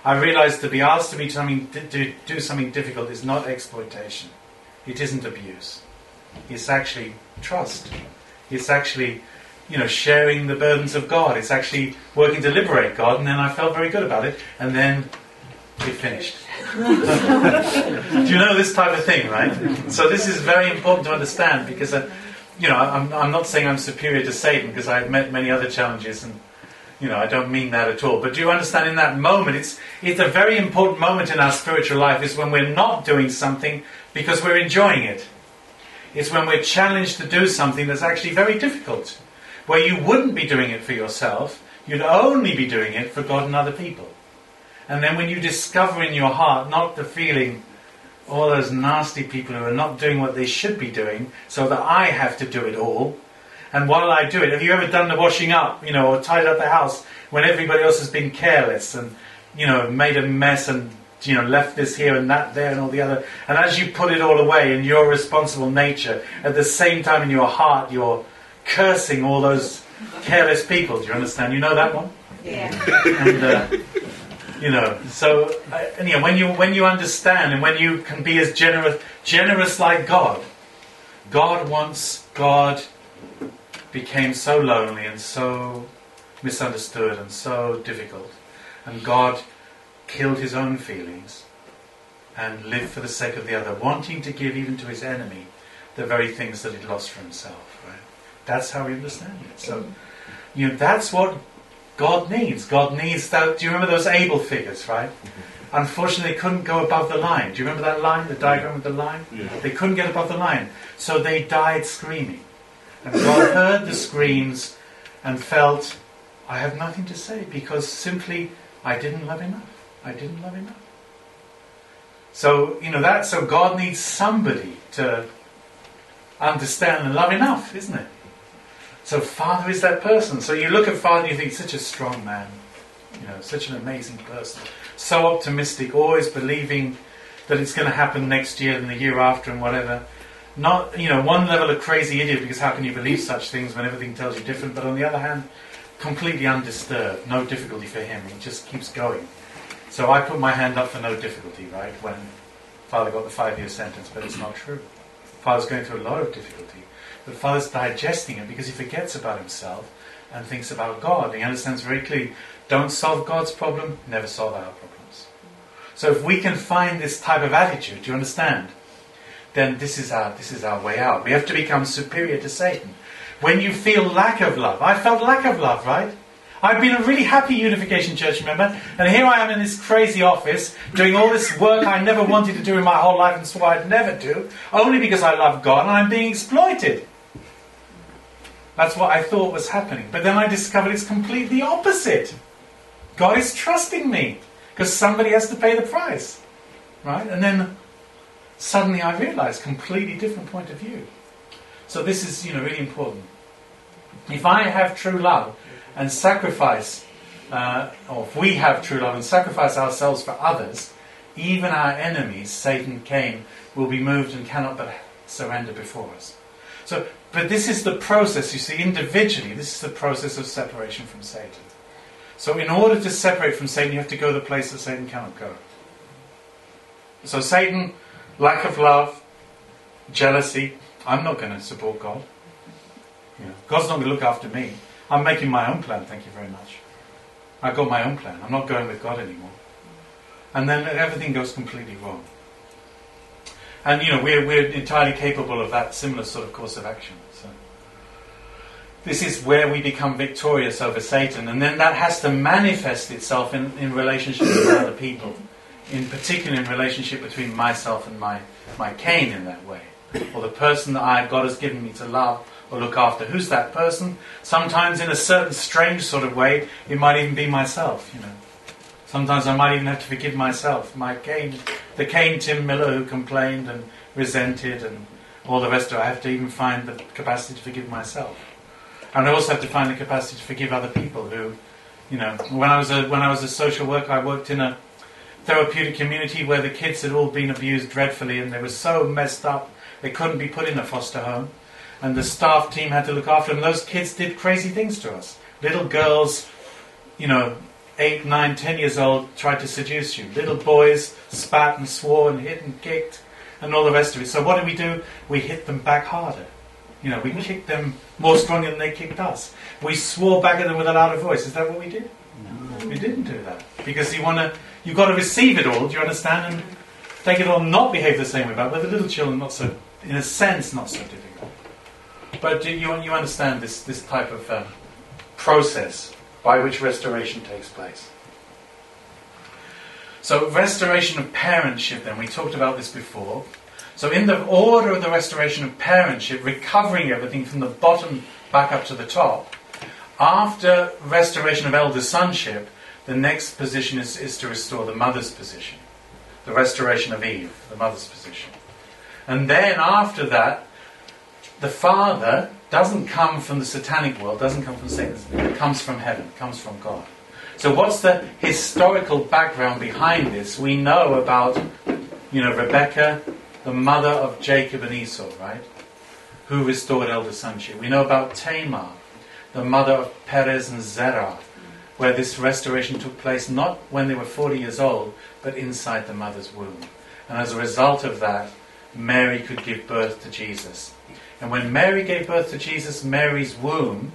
I realised to be asked to do something difficult is not exploitation. It isn't abuse. It's actually trust. It's actually sharing the burdens of God. It's actually working to liberate God. And then I felt very good about it. And then it finished. Do you know this type of thing, right? So this is very important to understand, because I'm not saying I'm superior to Satan, because I've met many other challenges, and I don't mean that at all. But do you understand, in that moment, it's a very important moment in our spiritual life, is when we're not doing something because we're enjoying it. It's when we're challenged to do something that's actually very difficult, where you wouldn't be doing it for yourself, you'd only be doing it for God and other people. And then when you discover in your heart not the feeling, all those nasty people who are not doing what they should be doing, so that I have to do it all, and while I do it, have you ever done the washing up, or tidied up the house when everybody else has been careless and, made a mess and, left this here and that there and all the other, and as you put it all away in your responsible nature, at the same time in your heart you're cursing all those careless people. Do you understand? You know that one? Yeah. And, so when you understand, and when you can be as generous like God became so lonely and so misunderstood and so difficult, and God killed his own feelings and lived for the sake of the other, wanting to give even to his enemy the very things that he'd lost for himself, right? That's how we understand it. So, that's what God needs. God needs that. Do you remember those Abel figures, right? Unfortunately, they couldn't go above the line. Do you remember that line, the diagram with the line? Yeah. They couldn't get above the line. So they died screaming. And God heard the screams and felt, I have nothing to say, because simply I didn't love enough. I didn't love enough. So, so God needs somebody to understand and love enough, isn't it? So Father is that person. So you look at Father and you think, such a strong man, such an amazing person, so optimistic, always believing that it's going to happen next year and the year after and whatever. Not, one level of crazy idiot, because how can you believe such things when everything tells you different? But on the other hand, completely undisturbed, no difficulty for him. He just keeps going. So I put my hand up for no difficulty, right, when Father got the 5-year sentence, but it's not true. Father's going through a lot of difficulty. But Father's digesting it because he forgets about himself and thinks about God. He understands very clearly, don't solve God's problem, never solve our problems. So if we can find this type of attitude, do you understand? Then this is our way out. We have to become superior to Satan. When you feel lack of love, I felt lack of love, right? I've been a really happy Unification Church member, and here I am in this crazy office doing all this work I never wanted to do in my whole life and swore I'd never do, only because I love God and I'm being exploited. That's what I thought was happening. But then I discovered it's completely opposite. God is trusting me because somebody has to pay the price, right? And then suddenly I realized completely different point of view. So this is, really important. If I have true love and sacrifice, or if we have true love and sacrifice ourselves for others, even our enemies, Satan, Cain, will be moved and cannot but surrender before us. So, but this is the process, you see, individually, this is the process of separation from Satan. So in order to separate from Satan, you have to go to the place that Satan cannot go. So Satan, lack of love, jealousy, I'm not going to support God. God's not going to look after me. I'm making my own plan, thank you very much. I've got my own plan. I'm not going with God anymore. And then everything goes completely wrong. And we're entirely capable of that similar sort of course of action. So this is where we become victorious over Satan, and then that has to manifest itself in relationships with other people. In particular, in relationship between myself and my Cain in that way. Or the person that God has given me to love or look after. Who's that person? Sometimes in a certain strange sort of way, it might even be myself, Sometimes I might even have to forgive myself. The Cain Tim Miller who complained and resented and all the rest of it, I have to even find the capacity to forgive myself. And I also have to find the capacity to forgive other people who, when I was a social worker, I worked in a therapeutic community where the kids had all been abused dreadfully and they were so messed up they couldn't be put in a foster home, and the staff team had to look after them. Those kids did crazy things to us. Little girls, 8, 9, 10 years old, tried to seduce you. Little boys spat and swore and hit and kicked and all the rest of it. So what do? We hit them back harder. We kicked them more strongly than they kicked us. We swore back at them with a louder voice. Is that what we did? No. We didn't do that. Because you've got to receive it all, do you understand? And take it all and not behave the same way back. But the little children, not so, in a sense, not so difficult. But you understand this type of process by which restoration takes place. So restoration of parentship then, we talked about this before. So in the order of the restoration of parentship, recovering everything from the bottom back up to the top, after restoration of elder sonship, the next position is to restore the mother's position. The restoration of Eve, the mother's position. And then after that, the father doesn't come from the satanic world, doesn't come from Satan, it comes from heaven, comes from God. So what's the historical background behind this? We know about, Rebecca, the mother of Jacob and Esau, right? Who restored elder sonship. We know about Tamar, the mother of Perez and Zerah, where this restoration took place not when they were 40 years old, but inside the mother's womb. And as a result of that, Mary could give birth to Jesus. And when Mary gave birth to Jesus, Mary's womb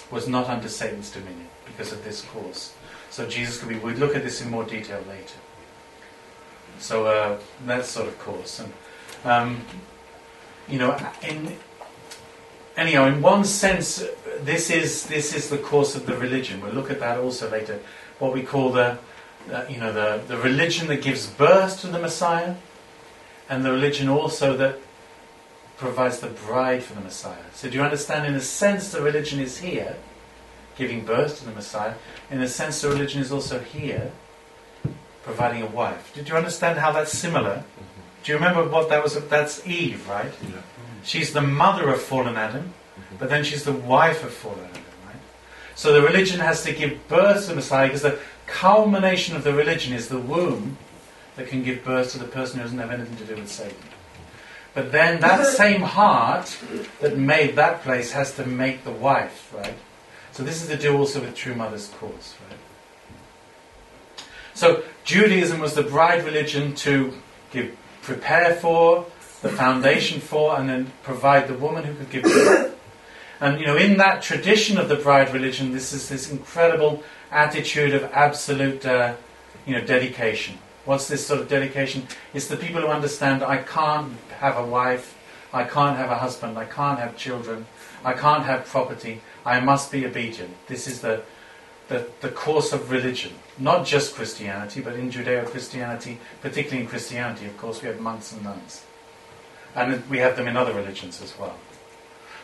was not under Satan's dominion because of this cause. So Jesus could be, we'll look at this in more detail later. So that sort of course. And, anyhow, in one sense, this is the course of the religion. We'll look at that also later. What we call the religion that gives birth to the Messiah, and the religion also that provides the bride for the Messiah. So do you understand? In a sense, the religion is here, giving birth to the Messiah. In a sense, the religion is also here, providing a wife. Did you understand how that's similar? Do you remember what that was? That's Eve, right? Yeah. She's the mother of fallen Adam, but then she's the wife of fallen Adam, right? So the religion has to give birth to the Messiah, because the culmination of the religion is the womb that can give birth to the person who doesn't have anything to do with Satan. But then that same heart that made that place has to make the wife, right? So this is to do also with True Mother's cause, right? So Judaism was the bride religion to prepare for, the foundation for, and then provide the woman who could give birth. And in that tradition of the bride religion, this is this incredible attitude of absolute, dedication. What's this sort of dedication? It's the people who understand, I can't have a wife, I can't have a husband, I can't have children, I can't have property, I must be obedient. This is the course of religion. Not just Christianity, but in Judeo-Christianity, particularly in Christianity, of course, we have monks and nuns. And we have them in other religions as well.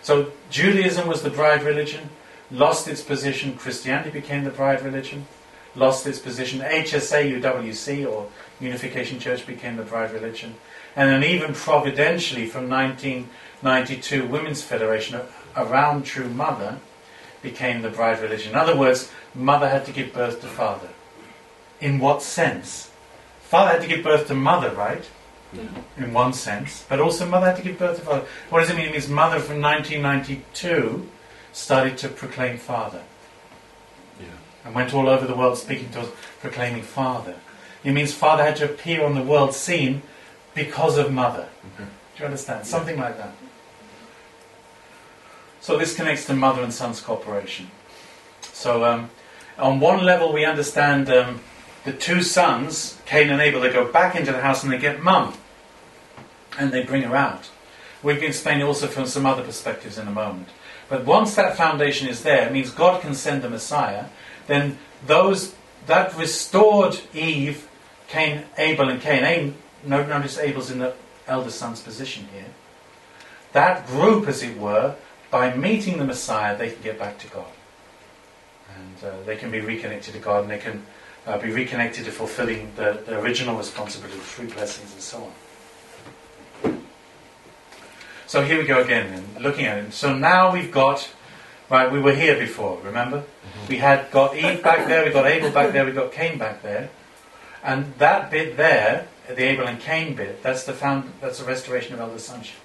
So Judaism was the bride religion, lost its position. Christianity became the bride religion, lost its position. HSA, UWC, or Unification Church, became the bride religion. And then even providentially from 1992, Women's Federation around True Mother became the bride religion. In other words, mother had to give birth to father. In what sense? Father had to give birth to mother, right? In one sense. But also mother had to give birth to father. What does it mean? It means mother from 1992 started to proclaim father. And went all over the world speaking to us, proclaiming father. It means father had to appear on the world scene because of mother. Do you understand? Something like that. So this connects to mother and son's cooperation. So on one level we understand the two sons, Cain and Abel, they go back into the house and they get mum. And they bring her out. We can explain it also from some other perspectives in a moment. But once that foundation is there, it means God can send the Messiah. Then that restored Eve, Cain, Abel and Cain. Notice Abel's in the elder son's position here. That group, as it were, by meeting the Messiah, they can get back to God. And they can be reconnected to God, and they can be reconnected to fulfilling the original responsibility of 3 blessings and so on. So here we go again, and looking at it. So now we've got, right, we were here before, remember? We had got Eve back there, we got Abel back there, we got Cain back there. And that bit there, the Abel and Cain bit, that's the restoration of elder sonship.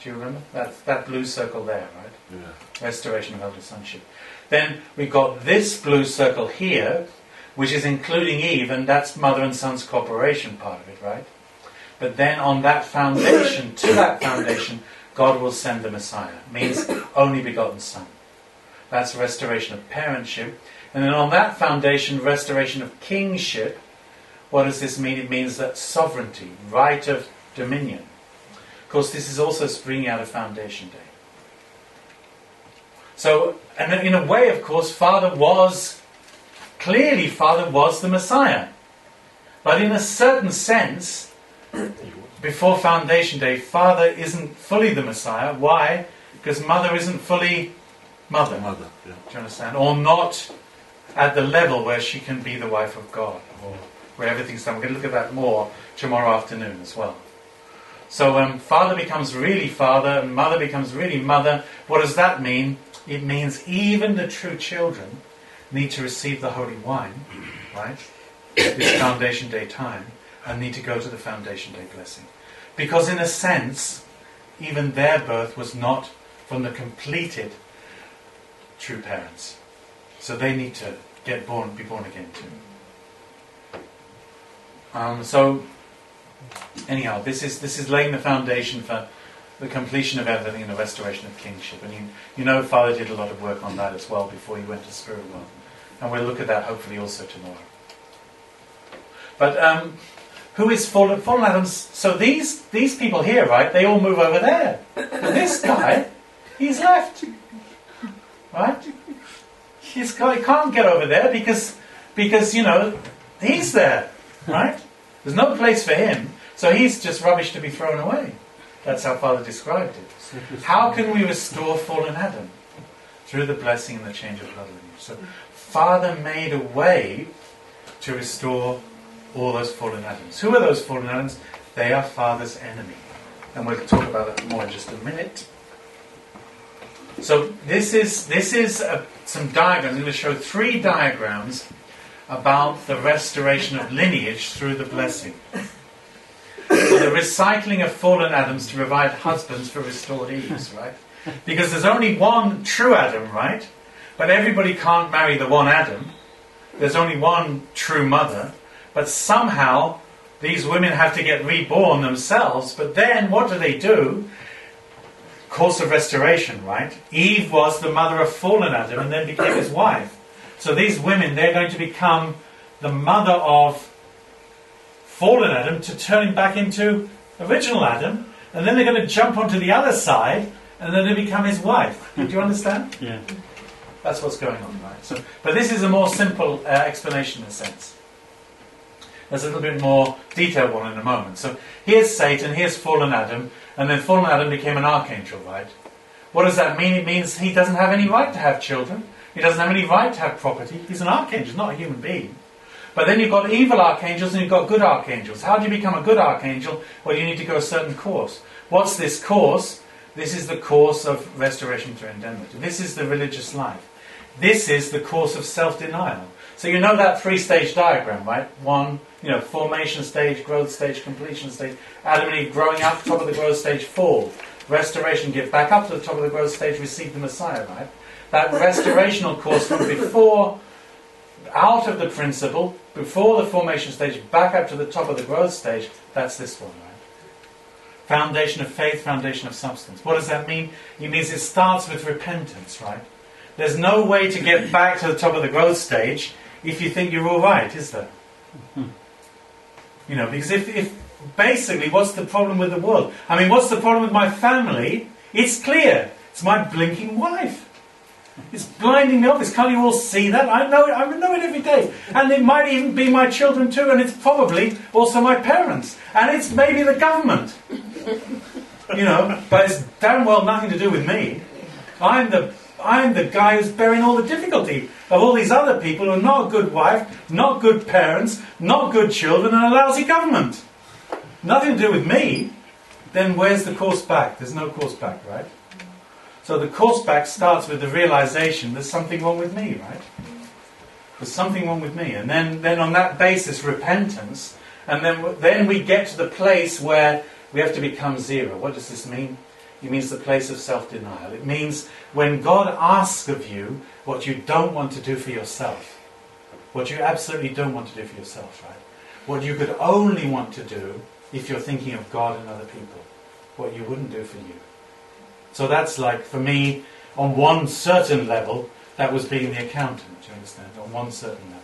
Do you remember? That's that blue circle there, right? Yeah. Restoration of elder sonship. Then we've got this blue circle here, which is including Eve, and that's mother and son's cooperation part of it, right? But then on that foundation, to that foundation, God will send the Messiah. Means only begotten Son. That's restoration of parentship. And then on that foundation, restoration of kingship. What does this mean? It means that sovereignty, right of dominion. Of course, this is also springing out of Foundation Day. So, and in a way, of course, Father was the Messiah. But in a certain sense, before Foundation Day, Father isn't fully the Messiah. Why? Because Mother isn't fully Mother. Yeah. Do you understand? Or not at the level where she can be the wife of God, or where everything's done. We're going to look at that more tomorrow afternoon as well. So Father becomes really Father, and Mother becomes really Mother. What does that mean? It means even the true children need to receive the holy wine, right? This Foundation Day time, and need to go to the Foundation Day blessing. Because in a sense, even their birth was not from the completed true parents. So they need to be born again too. So anyhow, this is laying the foundation for the completion of everything and the restoration of kingship. And you know Father did a lot of work on that as well before he went to spirit world. And we'll look at that hopefully also tomorrow. But who is fallen Adams? So these people here, right, they all move over there. And this guy, He's left. Right? He can't get over there because he's there. Right? There's no place for him. So he's just rubbish to be thrown away. That's how Father described it. How can we restore fallen Adam? Through the blessing and the change of blood lineage. So Father made a way to restore all those fallen Adams. Who are those fallen Adams? They are Father's enemy. And we'll talk about that more in just a minute. So this is some diagrams. I'm going to show 3 diagrams about the restoration of lineage through the blessing. So the recycling of fallen Adams to provide husbands for restored Eves, right? Because there's only one true Adam, right? But everybody can't marry the one Adam. There's only one true mother. But somehow these women have to get reborn themselves. But then what do? Course of restoration, right? Eve was the mother of fallen Adam and then became his wife. So these women, they're going to become the mother of fallen Adam to turn him back into original Adam. And then they're going to jump onto the other side and then they become his wife. Do you understand? Yeah. That's what's going on, right? So, but this is a more simple explanation in a sense. There's a little bit more detailed one in a moment. So here's Satan, here's fallen Adam, and then fallen Adam became an archangel, right? What does that mean? It means he doesn't have any right to have children. He doesn't have any right to have property. He's an archangel, not a human being. But then you've got evil archangels and you've got good archangels. How do you become a good archangel? Well, you need to go a certain course. What's this course? This is the course of restoration through indemnity. This is the religious life. This is the course of self-denial. So you know that 3-stage diagram, right? 1, formation stage, growth stage, completion stage. Adam and Eve growing up, top of the growth stage, fall. Restoration, get back up to the top of the growth stage, receive the Messiah, right? That restorational course from before, out of the principle, before the formation stage, back up to the top of the growth stage, that's this one, right? Foundation of faith, foundation of substance. What does that mean? It means it starts with repentance, right? There's no way to get back to the top of the growth stage if you think you're all right, is there? Because if basically, what's the problem with the world? I mean, what's the problem with my family? It's clear. It's my blinking wife. It's blinding me obvious. Can't you all see that? I know it every day. And it might even be my children too, and it's probably also my parents. And it's maybe the government. But it's damn well nothing to do with me. I'm the guy who's bearing all the difficulty of all these other people who are not a good wife, not good parents, not good children, and a lousy government. Nothing to do with me. Then where's the course back? There's no course back, right? So the course back starts with the realization there's something wrong with me, right? There's something wrong with me. And then on that basis, repentance. And then we get to the place where we have to become zero. What does this mean? It means the place of self-denial. It means when God asks of you what you don't want to do for yourself, what you absolutely don't want to do for yourself, right? What you could only want to do if you're thinking of God and other people, what you wouldn't do for you. So that's like, for me, on one certain level, that was being the accountant, do you understand? On one certain level.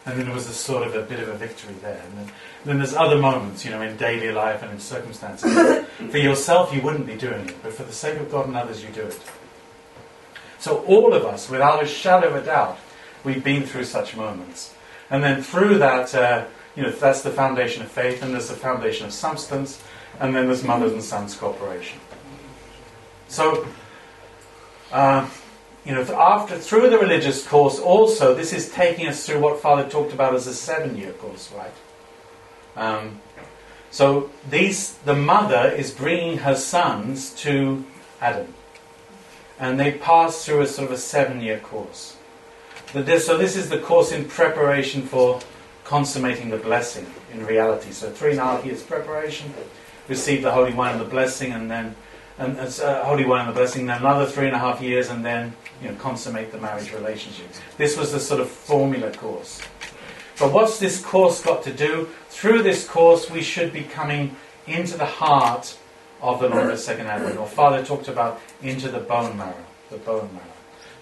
And then there was a sort of a bit of a victory there. And then there's other moments, in daily life and in circumstances. For yourself, you wouldn't be doing it, but for the sake of God and others, you do it. So all of us, without a shadow of a doubt, we've been through such moments. And then through that, that's the foundation of faith, and there's the foundation of substance, and then there's mothers and sons cooperation. So, through the religious course also, this is taking us through what Father talked about as a 7-year course, right? So the mother is bringing her sons to Adam. And they pass through a sort of a 7-year course. So this is the course in preparation for consummating the blessing in reality. So 3.5 years preparation, receive the holy wine and the blessing, and then holy wine and the blessing, then another 3.5 years, and then consummate the marriage relationship. This was the sort of formula course. But what's this course got to do? Through this course, we should be coming into the heart of the Lord of Second Advent, or Father talked about into the bone marrow,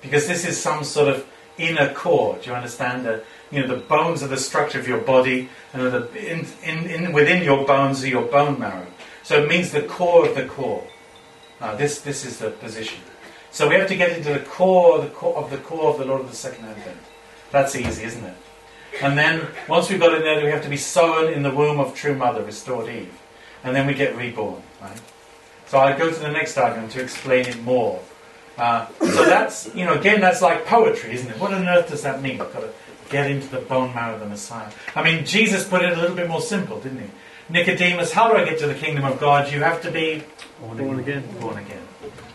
because this is some sort of inner core. Do you understand that? The bones are the structure of your body, and within your bones are your bone marrow. So it means the core of the core. This is the position. So we have to get into the core of the Lord of the Second Advent. That's easy, isn't it? And then, once we've got in there, we have to be sown in the womb of true mother, restored Eve. And then we get reborn, right? So I'll go to the next argument to explain it more. So that's, again, that's like poetry, isn't it? What on earth does that mean? We've got to get into the bone marrow of the Messiah. I mean, Jesus put it a little bit more simple, didn't he? Nicodemus, how do I get to the kingdom of God? You have to be Born again. Born again.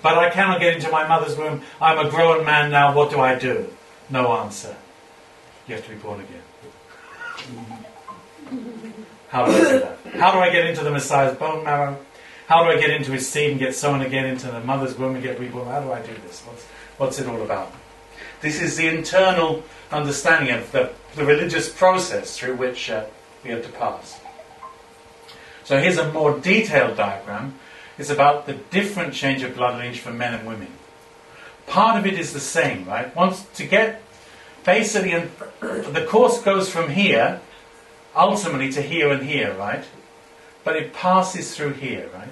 But I cannot get into my mother's womb. I'm a grown man now. What do I do? No answer. You have to be born again. How do I do that? How do I get into the Messiah's bone marrow? How do I get into his seed and get sown again into the mother's womb and get reborn? How do I do this? What's it all about? This is the internal understanding of the religious process through which we have to pass. So here's a more detailed diagram. It's about the different change of blood lineage for men and women. Part of it is the same, right? Once to get, basically, the course goes from here, ultimately to here and here, right? But it passes through here, right?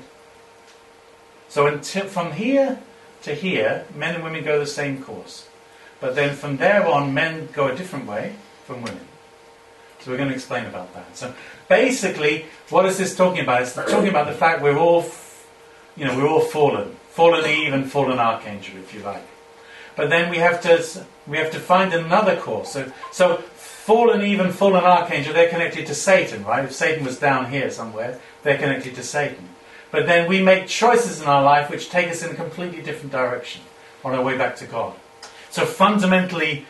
So from here to here, men and women go the same course. But then from there on, men go a different way from women. So we're going to explain about that. So basically, what is this talking about? It's talking about the fact we're all fallen. Fallen Eve and fallen Archangel, if you like. But then we have to find another course. So fallen Eve and fallen Archangel, they're connected to Satan, right? If Satan was down here somewhere, they're connected to Satan. But then we make choices in our life which take us in a completely different direction on our way back to God. So fundamentally,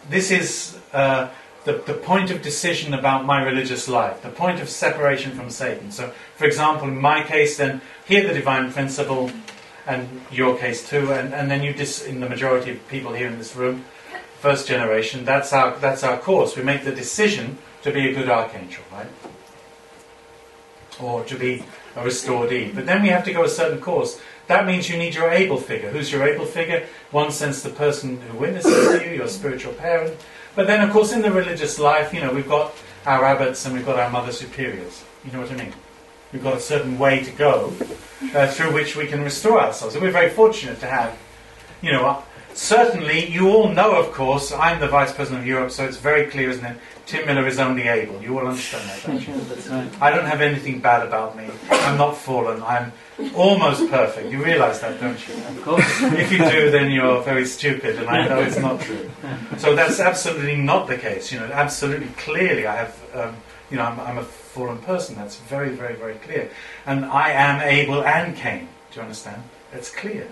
this is the point of decision about my religious life, the point of separation from Satan. So, for example, in my case, then, here the divine principle, and your case too, and then in the majority of people here in this room, first generation, that's our course. We make the decision to be a good archangel, right? Or to be a restored Eve. But then we have to go a certain course. That means you need your able figure. Who's your able figure? One sense the person who witnesses to you, your spiritual parent. But then, of course, in the religious life, we've got our abbots and we've got our mother superiors. You know what I mean? We've got a certain way to go through which we can restore ourselves. And we're very fortunate to have, certainly, you all know, of course, I'm the Vice President of Europe, so it's very clear, isn't it? Tim Miller is only able. You all understand that, don't you? That's right. I don't have anything bad about me. I'm not fallen. I'm almost perfect. You realise that, don't you? Of course. If you do, then you're very stupid, and I know it's not true. So that's absolutely not the case. Absolutely clearly, I have. I'm a fallen person. That's very, very, very clear. And I am able and Cain. Do you understand? It's clear.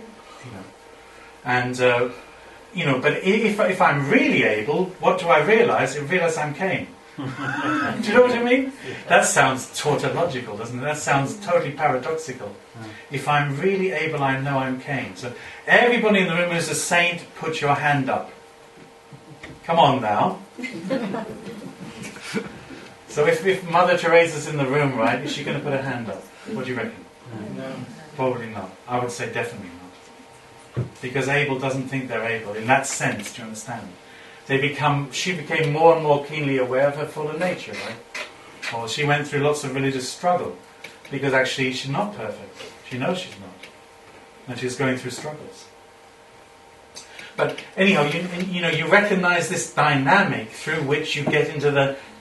And but if I'm really able, what do I realise? I realise I'm Cain. Do you know what I mean? That sounds tautological, doesn't it? That sounds totally paradoxical. If I'm really able, I know I'm Cain. So everybody in the room who's a saint, put your hand up. Come on now. So if Mother Teresa's in the room, right, is she going to put her hand up? What do you reckon? No. Probably not. I would say definitely not. Because Abel doesn't think they're able. In that sense, do you understand? She became more and more keenly aware of her fallen nature, right? Or she went through lots of religious struggle. Because actually she's not perfect. She knows she's not. And she's going through struggles. But anyhow, you recognize this dynamic through which you get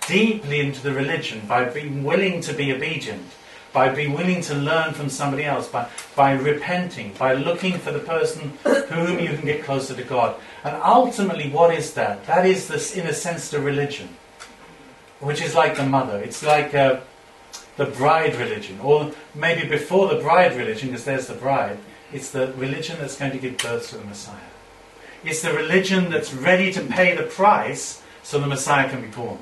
deeply into the religion by being willing to be obedient, by being willing to learn from somebody else, by repenting, by looking for the person whom you can get closer to God. And ultimately, what is that? That is, this, in a sense, the religion, which is like the mother. It's like the bride religion, or maybe before the bride religion, because there's the bride, it's the religion that's going to give birth to the Messiah. It's the religion that's ready to pay the price so the Messiah can be born.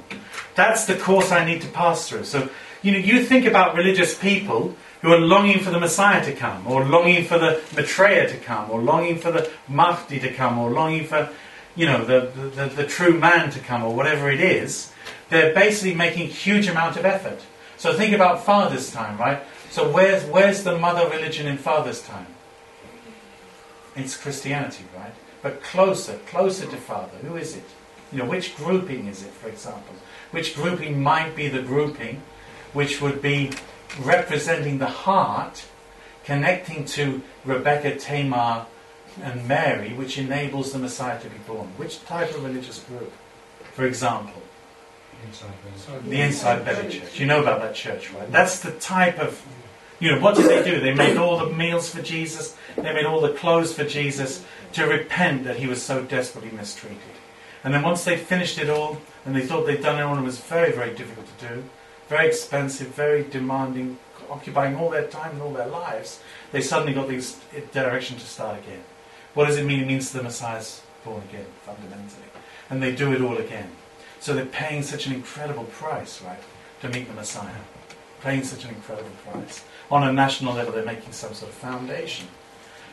That's the course I need to pass through. So, you think about religious people who are longing for the Messiah to come, or longing for the betrayer to come, or longing for the Mahdi to come, or longing for, the true man to come, or whatever it is. They're basically making a huge amount of effort. So think about Father's time, right? So where's the mother religion in Father's time? It's Christianity, right? But closer to Father. Who is it? Which grouping is it, for example? Which grouping might be the grouping which would be representing the heart connecting to Rebecca, Tamar, and Mary, which enables the Messiah to be born. Which type of religious group? For example, the Inside Belly Church. You know about that church, right? That's the type of, what did they do? They made all the meals for Jesus. They made all the clothes for Jesus to repent that he was so desperately mistreated. And then once they finished it all, and they thought they'd done it all, and it was very, very difficult to do, very expensive, very demanding, occupying all their time and all their lives, they suddenly got this direction to start again. What does it mean? It means the Messiah's born again, fundamentally. And they do it all again. So they're paying such an incredible price, right, to meet the Messiah. Paying such an incredible price. On a national level, they're making some sort of foundation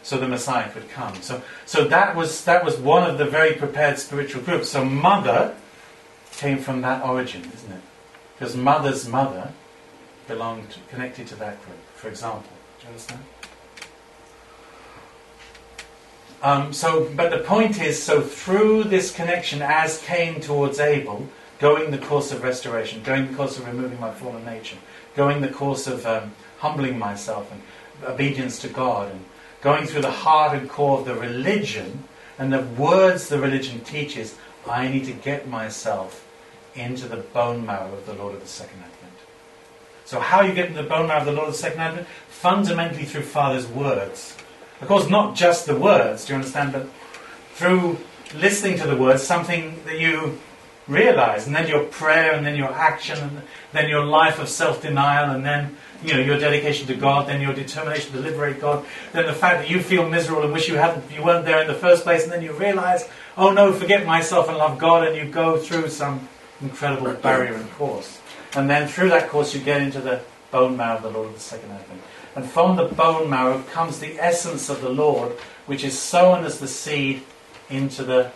so the Messiah could come. So that was one of the very prepared spiritual groups. So mother came from that origin, isn't it? Because mother's mother connected to that group, for example. Do you understand? But the point is, so through this connection as Cain towards Abel, going the course of restoration, going the course of removing my fallen nature, going the course of humbling myself and obedience to God, and going through the heart and core of the religion, and the words the religion teaches, I need to get myself into the bone marrow of the Lord of the Second Advent. So how you get into the bone marrow of the Lord of the Second Advent? Fundamentally through Father's words. Of course, not just the words, do you understand? But through listening to the words, something that you realize, and then your prayer, and then your action, and then your life of self-denial, and then your dedication to God, then your determination to liberate God, then the fact that you feel miserable and wish you weren't there in the first place, and then you realize, oh no, forget myself and love God, and you go through some incredible barrier and course. And then through that course you get into the bone marrow of the Lord of the Second Advent. And from the bone marrow comes the essence of the Lord, which is sown as the seed into the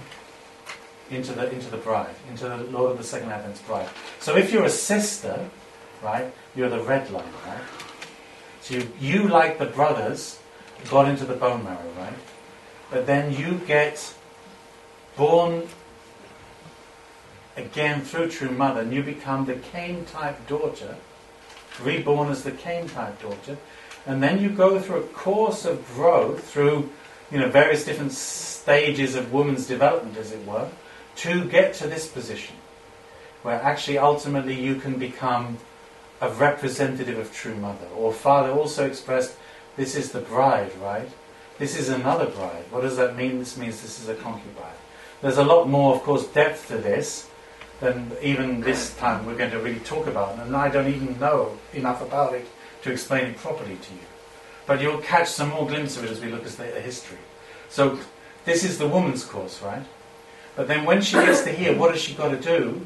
bride, into the Lord of the Second Advent's bride. So if you're a sister, right, you're the red line, right? So you like the brothers, got into the bone marrow, right? But then you get born again through true mother, and you become the Cain-type daughter, reborn as the Cain-type daughter, and then you go through a course of growth through, various different stages of woman's development, as it were, to get to this position, where actually ultimately you can become a representative of true mother. Or Father also expressed, this is the bride, right? This is another bride. What does that mean? This means this is a concubine. There's a lot more, of course, depth to this than even this time we're going to really talk about, and I don't even know enough about it to explain it properly to you. But you'll catch some more glimpse of it as we look at the history. So this is the woman's course, right? But then when she gets to here, what has she got to do?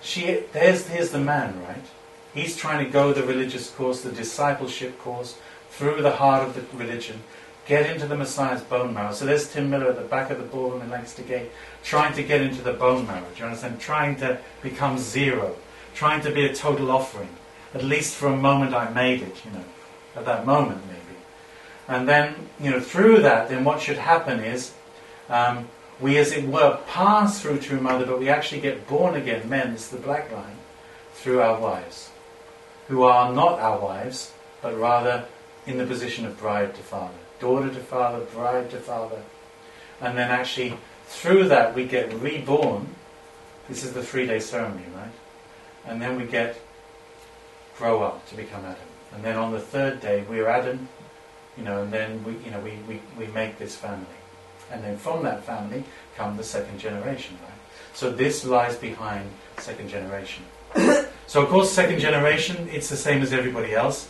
Here's the man, right? He's trying to go the religious course, the discipleship course, through the heart of the religion, get into the Messiah's bone marrow. So there's Tim Miller at the back of the ballroom in Lancaster Gate, trying to get into the bone marrow. Do you understand? Trying to become zero, trying to be a total offering. At least for a moment I made it, at that moment maybe. And then, through that, then what should happen is, we as it were pass through true mother, but we actually get born again men, this is the black line, through our wives, who are not our wives, but rather in the position of bride to father. Daughter to father, bride to father. And then actually, through that we get reborn. This is the 3-day ceremony, right? And then we grow up to become Adam. And then on the 3rd day we're Adam, and then we make this family. And then from that family come the 2nd generation, right? So this lies behind 2nd generation. So of course 2nd generation, it's the same as everybody else.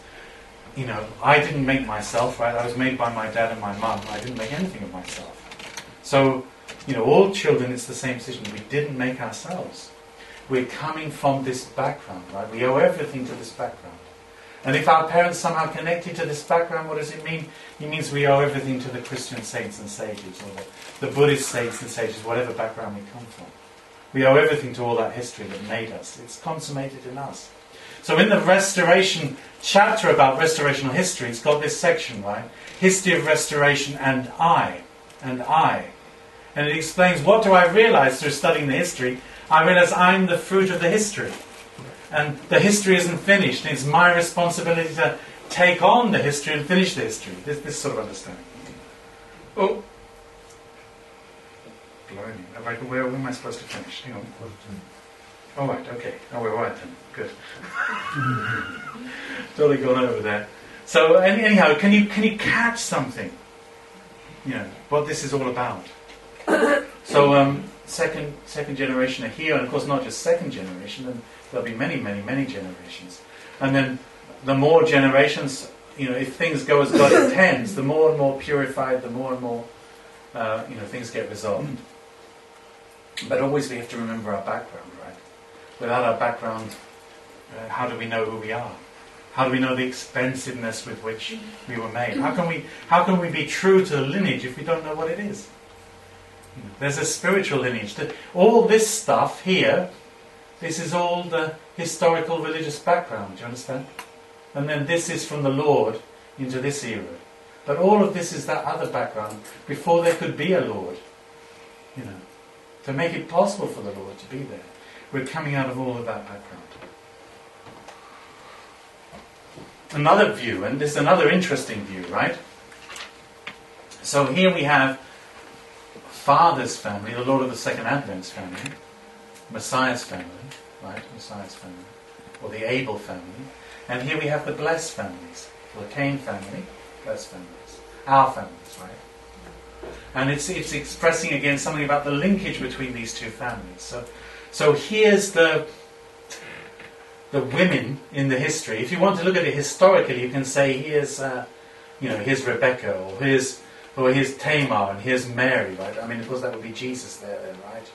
I didn't make myself, right? I was made by my dad and my mum. I didn't make anything of myself. So, all children, it's the same decision. We didn't make ourselves. We're coming from this background, right? We owe everything to this background. And if our parents somehow connected to this background, what does it mean? It means we owe everything to the Christian saints and sages, or the Buddhist saints and sages, whatever background we come from. We owe everything to all that history that made us. It's consummated in us. So in the restoration chapter about restorational history, it's got this section, right? History of restoration and I. And it explains, what do I realize through studying the history? I realize I'm the fruit of the history. And the history isn't finished. It's my responsibility to take on the history and finish the history. This sort of understanding. Oh, blimey! Where am I supposed to finish? Hang on. All right. Okay. Oh, we're right then. Good. Totally gone over there. So anyhow, can you catch something? You know what this is all about. So second generation are here, and of course not just second generation. And there'll be many generations, and then the more generations. You know, if things go as God intends, the more and more purified, the more and more things get resolved. But always we have to remember our background, right? Without our background, how do we know who we are? How do we know the expensiveness with which we were made? How can we be true to the lineage if we don't know what it is? There's a spiritual lineage. All this stuff here, this is all the historical religious background. Do you understand? And then this is from the Lord into this era. But all of this is that other background before there could be a Lord. You know, to make it possible for the Lord to be there. We're coming out of all of that background. Another view, and this is another interesting view, right? So here we have Father's family, the Lord of the Second Advent's family, Messiah's family, right? Messiah's family, or the Abel family. And here we have the blessed families, the Cain family, blessed families, our families, right? And it's expressing again something about the linkage between these two families. So here's the women in the history. If you want to look at it historically, you can say here's Rebecca, or here's Tamar, and here's Mary, right? I mean, of course, that would be Jesus there, then, right?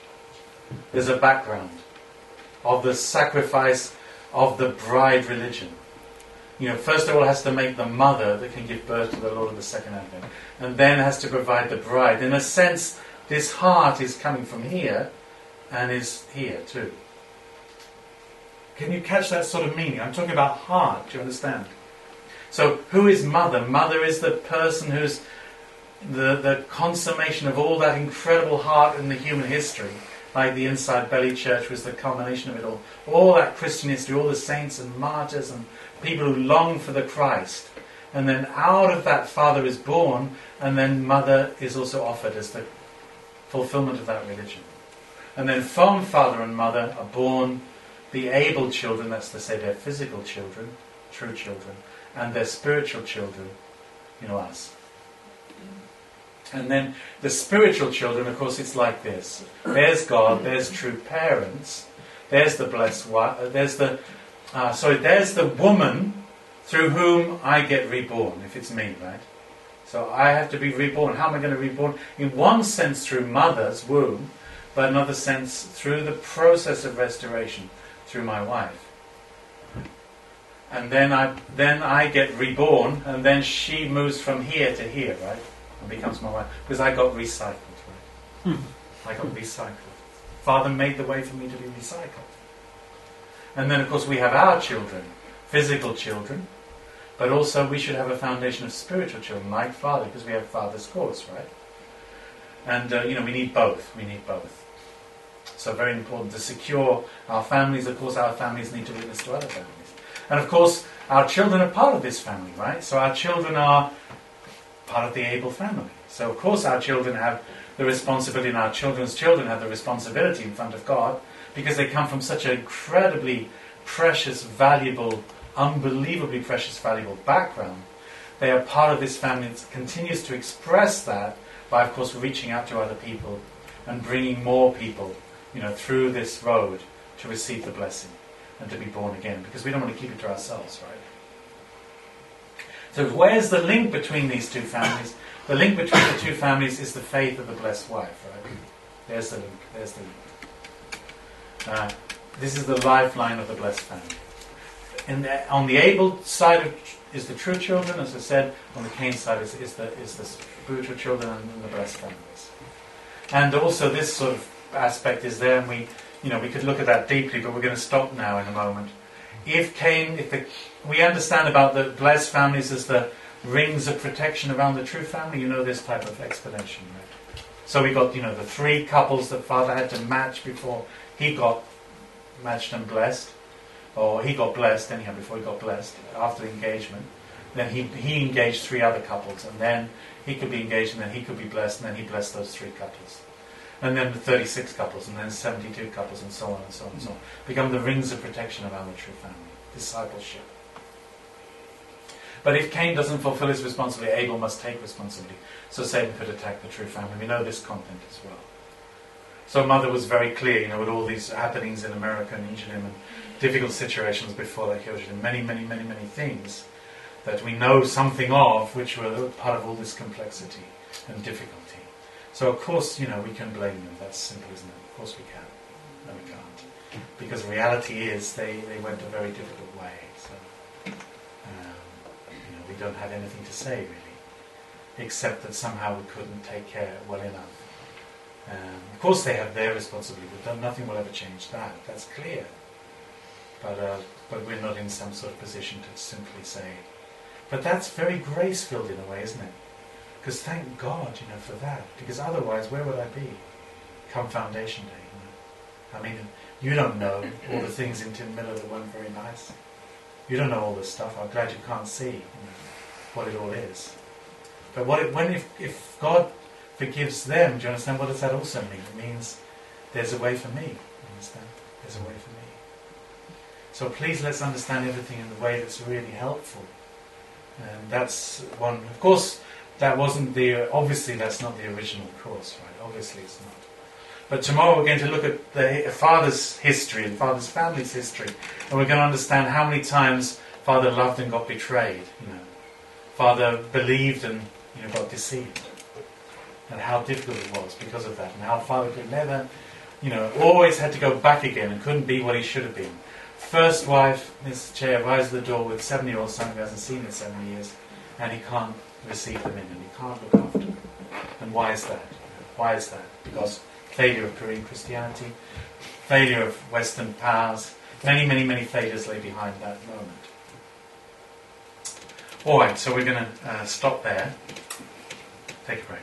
There's a background of the sacrifice of the bride religion. You know, first of all, has to make the mother that can give birth to the Lord of the Second Advent, and then has to provide the bride. In a sense, this heart is coming from here, and is here too. Can you catch that sort of meaning? I'm talking about heart, do you understand? So, who is mother? Mother is the person who's the consummation of all that incredible heart in the human history. Like the Inside Belly Church was the culmination of it all. All that Christian history, all the saints and martyrs and people who long for the Christ. And then out of that Father is born, and then Mother is also offered as the fulfillment of that religion. And then from Father and Mother are born the able children, that's to say their physical children, true children, and their spiritual children, us. And then the spiritual children, of course, it's like this. There's God, there's true parents, there's the blessed wife, there's the woman through whom I get reborn, if it's me, right? So I have to be reborn. How am I going to be reborn? In one sense through mother's womb, but in another sense through the process of restoration, through my wife. And then I get reborn, and then she moves from here to here, right? And becomes my wife. Because I got recycled, right? I got recycled. Father made the way for me to be recycled. And then, of course, we have our children, physical children, but also we should have a foundation of spiritual children, like Father, because we have Father's course, right? And, we need both. We need both. So very important to secure our families. Of course, our families need to witness to other families. And, of course, our children are part of this family, right? So our children are part of the Abel family. So, of course, our children have the responsibility, and our children's children have the responsibility in front of God, because they come from such an incredibly precious, valuable, unbelievably precious, valuable background. They are part of this family that continues to express that by, of course, reaching out to other people and bringing more people, through this road to receive the blessing and to be born again, because we don't want to keep it to ourselves, right? So where's the link between these two families? The link between the two families is the faith of the blessed wife, right? There's the link. There's the link. This is the lifeline of the blessed family. And on the Abel side is the true children, as I said. On the Cain side is the spiritual children and the blessed families. And also this sort of aspect is there, and we could look at that deeply, but we're going to stop now in a moment. We understand about the blessed families as the rings of protection around the true family. This type of explanation, right? So we got, the three couples that Father had to match before he got matched and blessed, or he got blessed anyhow before he got blessed after the engagement. then he engaged 3 other couples, and then he could be engaged, and then he could be blessed, and then he blessed those 3 couples. And then the 36 couples, and then 72 couples, and so on and so on and so on. Become the rings of protection around the true family. Discipleship. But if Cain doesn't fulfill his responsibility, Abel must take responsibility. So Satan could attack the true family. We know this content as well. So Mother was very clear, with all these happenings in America and Egypt and difficult situations before that, many, many, many, many things that we know something of, which were part of all this complexity and difficulty. So of course, we can blame them. That's simple, isn't it? Of course we can. No, we can't. Because reality is they went a very difficult way. So, we don't have anything to say, really. Except that somehow we couldn't take care well enough. Of course they have their responsibility, but nothing will ever change that. That's clear. But we're not in some sort of position to simply say. But that's very grace-filled in a way, isn't it? Because thank God, for that. Because otherwise, where would I be? Come Foundation Day. I mean, you don't know all the things in Tim Miller that weren't very nice. You don't know all this stuff. I'm glad you can't see what it all is. But if God forgives them, do you understand what does that also mean? It means there's a way for me. You understand? There's a way for me. So please let's understand everything in the way that's really helpful. And that's one. Of course, obviously that's not the original course, right? Obviously it's not. But tomorrow we're going to look at the father's history and father's family's history, and we're going to understand how many times father loved and got betrayed. Father believed and got deceived, and how difficult it was because of that, and how father could never, always had to go back again and couldn't be what he should have been. First wife, this chair, arrives at the door with a 7-year-old son who hasn't seen in 7 years, and he can't receive them in, and he can't look after them. And why is that? Why is that? Because failure of Korean Christianity, failure of Western powers, many, many, many failures lay behind that moment. Alright, so we're going to stop there. Take a break.